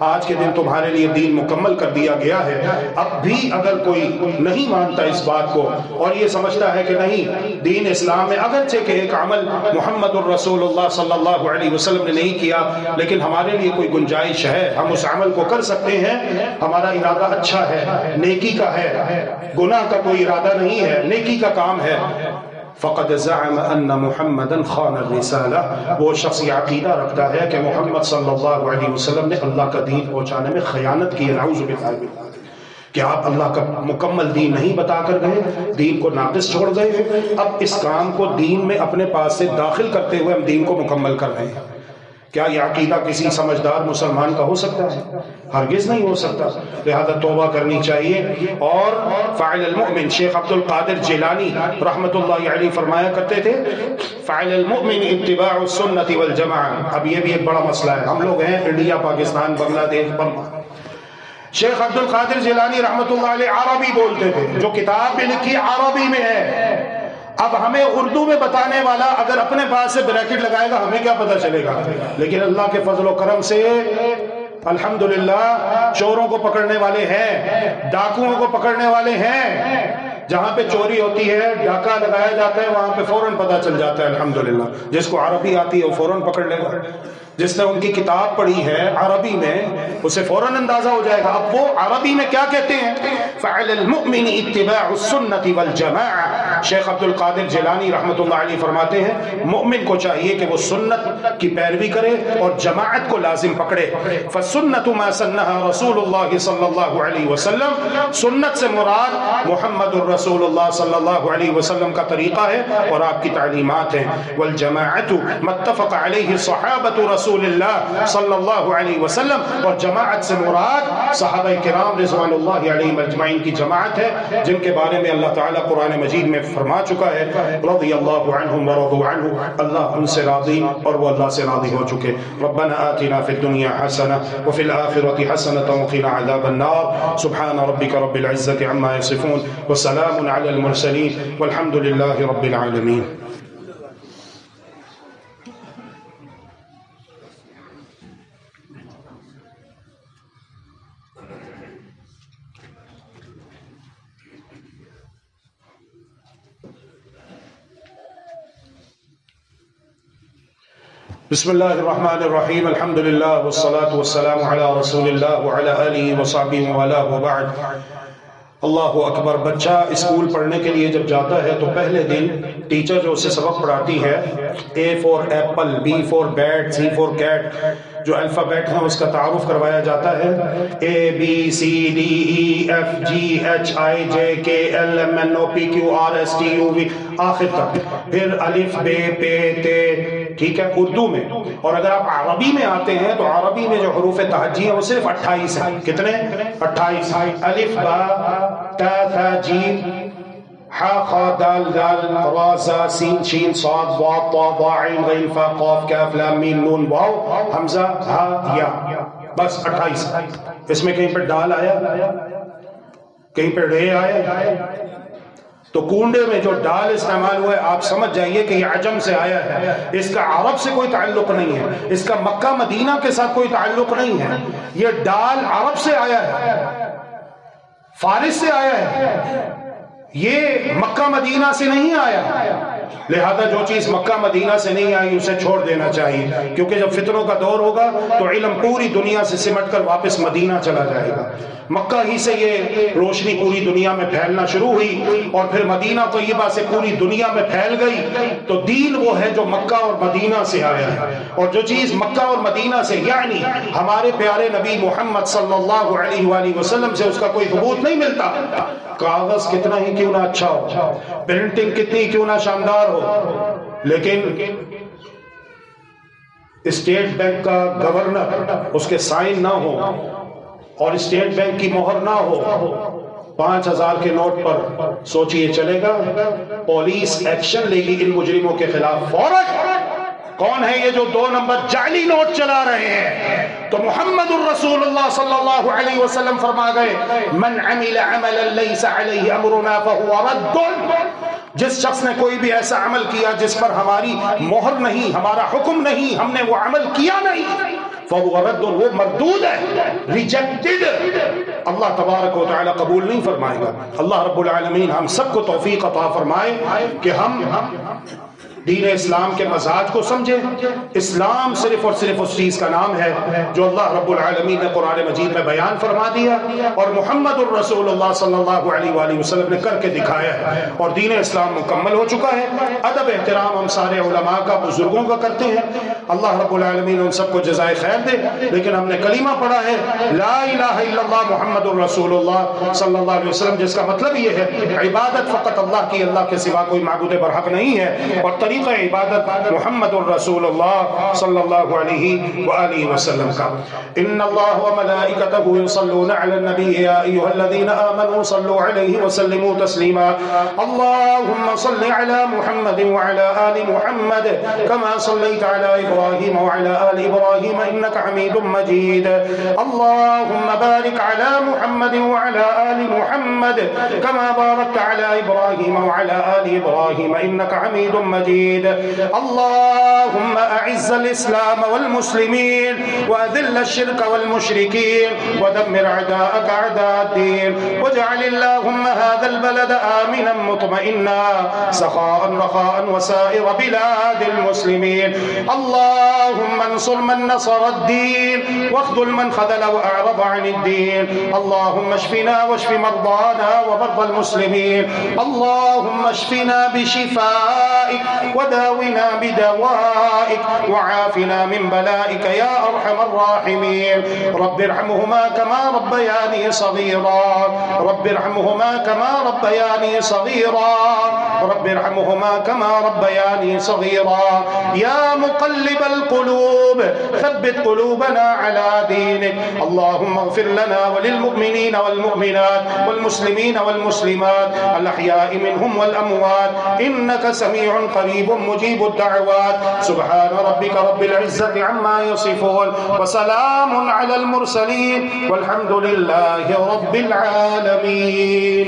آج کے دن تمہارے لیے دین مکمل کر دیا گیا ہے۔ اب بھی اگر کوئی نہیں مانتا اس بات کو اور یہ سمجھتا ہے کہ نہیں دین اسلام میں اگرچہ کہ ایک عمل محمد الرسول اللہ صلی اللہ علیہ وسلم نے نہیں کیا، لیکن ہمارے لیے کوئی گنجائش ہے، ہم اس عمل کو کر سکتے ہیں، ہمارا ارادہ اچھا ہے، نیکی کا ہے، گناہ کا کوئی ارادہ نہیں ہے، نیکی کا کام ہے، فقد زعم ان محمدا خان الرسالہ، وہ شخص یہ عقیدہ رکھتا ہے کہ محمد صلی اللہ علیہ وسلم نے اللہ کا دین پہنچانے میں خیانت کی ہے، نعوذ باللہ، کہ آپ اللہ کا مکمل دین نہیں بتا کر گئے، دین کو ناقص چھوڑ گئے، اب اس کام کو دین میں اپنے پاس سے داخل کرتے ہوئے ہم دین کو مکمل کر رہے ہیں۔ کیا یہ عقیدہ کسی سمجھدار مسلمان کا ہو سکتا ہے؟ ہرگز نہیں ہو سکتا، لہذا توبہ کرنی چاہیے۔ اور فاعل المؤمن شیخ عبد القادر جیلانی رحمۃ اللہ علیہ فرمایا کرتے تھے فاعل المؤمن اتباع السنت والجماعہ۔ اب یہ بھی ایک بڑا مسئلہ ہے، ہم لوگ ہیں انڈیا، پاکستان، بنگلہ دیش، برما۔ شیخ عبد القادر جیلانی رحمۃ اللہ علیہ عربی بولتے تھے، جو کتاب بھی لکھی عربی میں ہے، اب ہمیں اردو میں بتانے والا اگر اپنے پاس سے بریکٹ لگائے گا ہمیں کیا پتہ چلے گا، لیکن اللہ کے فضل و کرم سے الحمدللہ چوروں کو پکڑنے والے ہیں، ڈاکوؤں کو پکڑنے والے ہیں، جہاں پہ چوری ہوتی ہے ڈاکہ لگایا جاتا ہے وہاں پہ فوراً پتہ چل جاتا ہے الحمدللہ، جس کو عربی آتی ہے وہ فوراً پکڑ لے گا، جس نے ان کی کتاب پڑھی ہے عربی میں اسے فوراً اندازہ ہو جائے گا۔ اب وہ عربی میں کیا کہتے ہیں؟ فعل المؤمن اتباع السنت والجماعہ۔ شیخ عبد القادر جیلانی رحمۃ اللہ علیہ فرماتے ہیں مومن کو چاہیے کہ وہ سنت کی پیروی کرے اور جماعت کو لازم پکڑے۔ فالسنت ما سنها رسول اللہ صلی اللہ علیہ وسلم، سنت سے مراد محمد الرسول اللہ صلی اللہ علیہ وسلم کا طریقہ ہے اور آپ کی تعلیمات ہیں۔ والجماعت ما اتفق علیہ صحابۃ رسول اللہ صلی اللہ علیہ وسلم، اور جماعت سے مراد صحابہ کرام رضوان اللہ علیہم اجمعین کی جماعت ہے، جن کے بارے میں اللہ تعالیٰ قرآن مجید میں فرما چکا ہے رضی اللہ عنہم ورضوا عنہ، اللہ ان سے راضی اور وہ اللہ سے راضی ہو چکے۔ ربنا آتنا فی الدنیا حسنہ وفی الآخرۃ حسنۃ وقنا عذاب النار، سبحان ربک رب العزۃ عما یصفون وسلام علی المرسلین والحمد للہ رب العالمین۔ بسم اللہ الرحمن الرحیم، الحمد للہ والصلاة والسلام علی رسول اللہ وعلی آلہ وصحبہ وآلہ وبعد۔ اللہ اکبر. بچہ اسکول پڑھنے کے لیے جب جاتا ہے تو پہلے دن ٹیچر جو اسے سبق پڑھاتی ہے A for apple, B for bat, C for cat, جو الفابیٹ ہیں اس کا تعارف کروایا جاتا ہے. A B C D E F G H I J K L M N O P Q R S T U V آخر تک. پھر الف بے پے تے, ٹھیک ہے, اردو میں. اور اگر آپ عربی میں آتے ہیں تو عربی میں جو حروف تہجی ہیں وہ صرف 28 ہیں. کتنے؟ 28. الف با تا ثا جیم حا خا دال دال را زا سین شین صاد ضاد طا ظا عین غین فا قاف کاف لام میم نون واو حمزہ ہا یا, بس 28. اس میں کہیں پہ ڈال آیا, کہیں پہ رے آیا. تو کنڈے میں جو ڈال استعمال ہوا ہے آپ سمجھ جائیے کہ یہ عجم سے آیا ہے, اس کا عرب سے کوئی تعلق نہیں ہے, اس کا مکہ مدینہ کے ساتھ کوئی تعلق نہیں ہے. یہ ڈال عرب سے آیا ہے, فارس سے آیا ہے, یہ مکہ مدینہ سے نہیں آیا. لہذا جو چیز مکہ مدینہ سے نہیں آئی اسے چھوڑ دینا چاہیے, کیونکہ جب فتنوں کا دور ہوگا تو علم پوری دنیا سے سمٹ کر واپس مدینہ چلا جائے گا. مکہ ہی سے یہ روشنی پوری دنیا میں پھیلنا شروع ہوئی اور پھر مدینہ طیبہ سے پوری دنیا میں پھیل گئی. تو دین وہ ہے جو مکہ اور مدینہ سے آیا ہے, اور جو چیز مکہ اور مدینہ سے یعنی ہمارے پیارے نبی محمد صلی اللہ علیہ وآلہ وسلم سے اس کا کوئی ثبوت نہیں ملتا. کاغذ کتنا ہی کیوں نہ اچھا ہو, پرنٹنگ کتنی کیوں نہ شاندار ہو, لیکن اسٹیٹ بینک کا گورنر اس کے سائن نہ ہو اور اسٹیٹ بینک کی مہر نہ ہو 5000 کے نوٹ پر, سوچئے چلے گا؟ پولیس ایکشن لے گی ان مجرموں کے خلاف فوراً. کون ہے یہ جو 2 نمبر جعلی نوٹ چلا رہے ہیں؟ تو محمد الرسول اللہ صلی اللہ علیہ وسلم فرما گئے من عمل عملا لیس علیہ امرنا فہو رد. جس شخص نے کوئی بھی ایسا عمل کیا جس پر ہماری مہر نہیں, ہمارا حکم نہیں, ہم نے وہ عمل کیا نہیں, فَهُوَ رَدٌ, وہ مردود ہے, ریجیکٹڈ. اللہ تبارک و تعالی قبول نہیں فرمائے گا. اللہ رب العالمین ہم سب کو توفیق عطا فرمائے کہ ہم دین اسلام کے مزاج کو سمجھیں. اسلام صرف اور صرف اس چیز کا نام ہے جو اللہ رب العالمین نے قرآن مجید میں بیان فرما دیا اور محمد الرسول اللہ صلی اللہ علیہ وآلہ وسلم نے کر کے دکھایا ہے, اور دین اسلام مکمل ہو چکا ہے. ادب احترام ہم سارے علماء کا, بزرگوں کا کرتے ہیں, اللہ رب العالمین ان سب کو جزائے خیر دے. لیکن ہم نے کلمہ پڑھا ہے لا الہ الا اللہ محمد الرسول اللہ صلی اللہ علیہ وسلم, جس کا مطلب یہ ہے عبادت فقط اللہ کی, اللہ کے سوا کوئی معبود برحق نہیں ہے, اور طریقہ عبادت محمد الرسول اللہ صلی اللہ علیہ وآلہ وسلم کا. ان اللہ وملائکتہ یصلون علی النبی یا ایھا الذین آمنوا صلوا علیہ وسلموا تسلیما. اللهم صل علی محمد وعلى آل محمد كما صليت على إبراهيم وعلى آل إبراهيم إنك حميد مجيد. اللهم بارك على محمد وعلى آل محمد كما باركت على إبراهيم وعلى آل إبراهيم إنك حميد مجيد. اللهم أعز الإسلام والمسلمين وأذل الشرك والمشركين ودمر أعداءك أعداء الدين واجعل اللهم هذا البلد آمنا مطمئنا سخاء رخاء وسائر بلاد المسلمين. اللهم انصر من نصر الدين واخذل من خذل وأعرض عن الدين. اللهم اشفنا واشف مرضانا ومرضى المسلمين. اللهم اشفنا بشفائك وداونا بدوائك وعافنا من بلائك يا أرحم الراحمين. رب ارحمهما كما ربياني صغيرا, رب ارحمهما كما ربياني صغيرا, رب ارحمهما كما ربياني صغيرا. يا مقلب القلوب ثبت قلوبنا على دينك. اللهم اغفر لنا وللمؤمنين والمؤمنات والمسلمين والمسلمات الأحياء منهم والأموات إنك سميع قريب مجيب الدعوات. سبحان ربك رب العزة عما يصفون وسلام على المرسلين والحمد لله رب العالمين.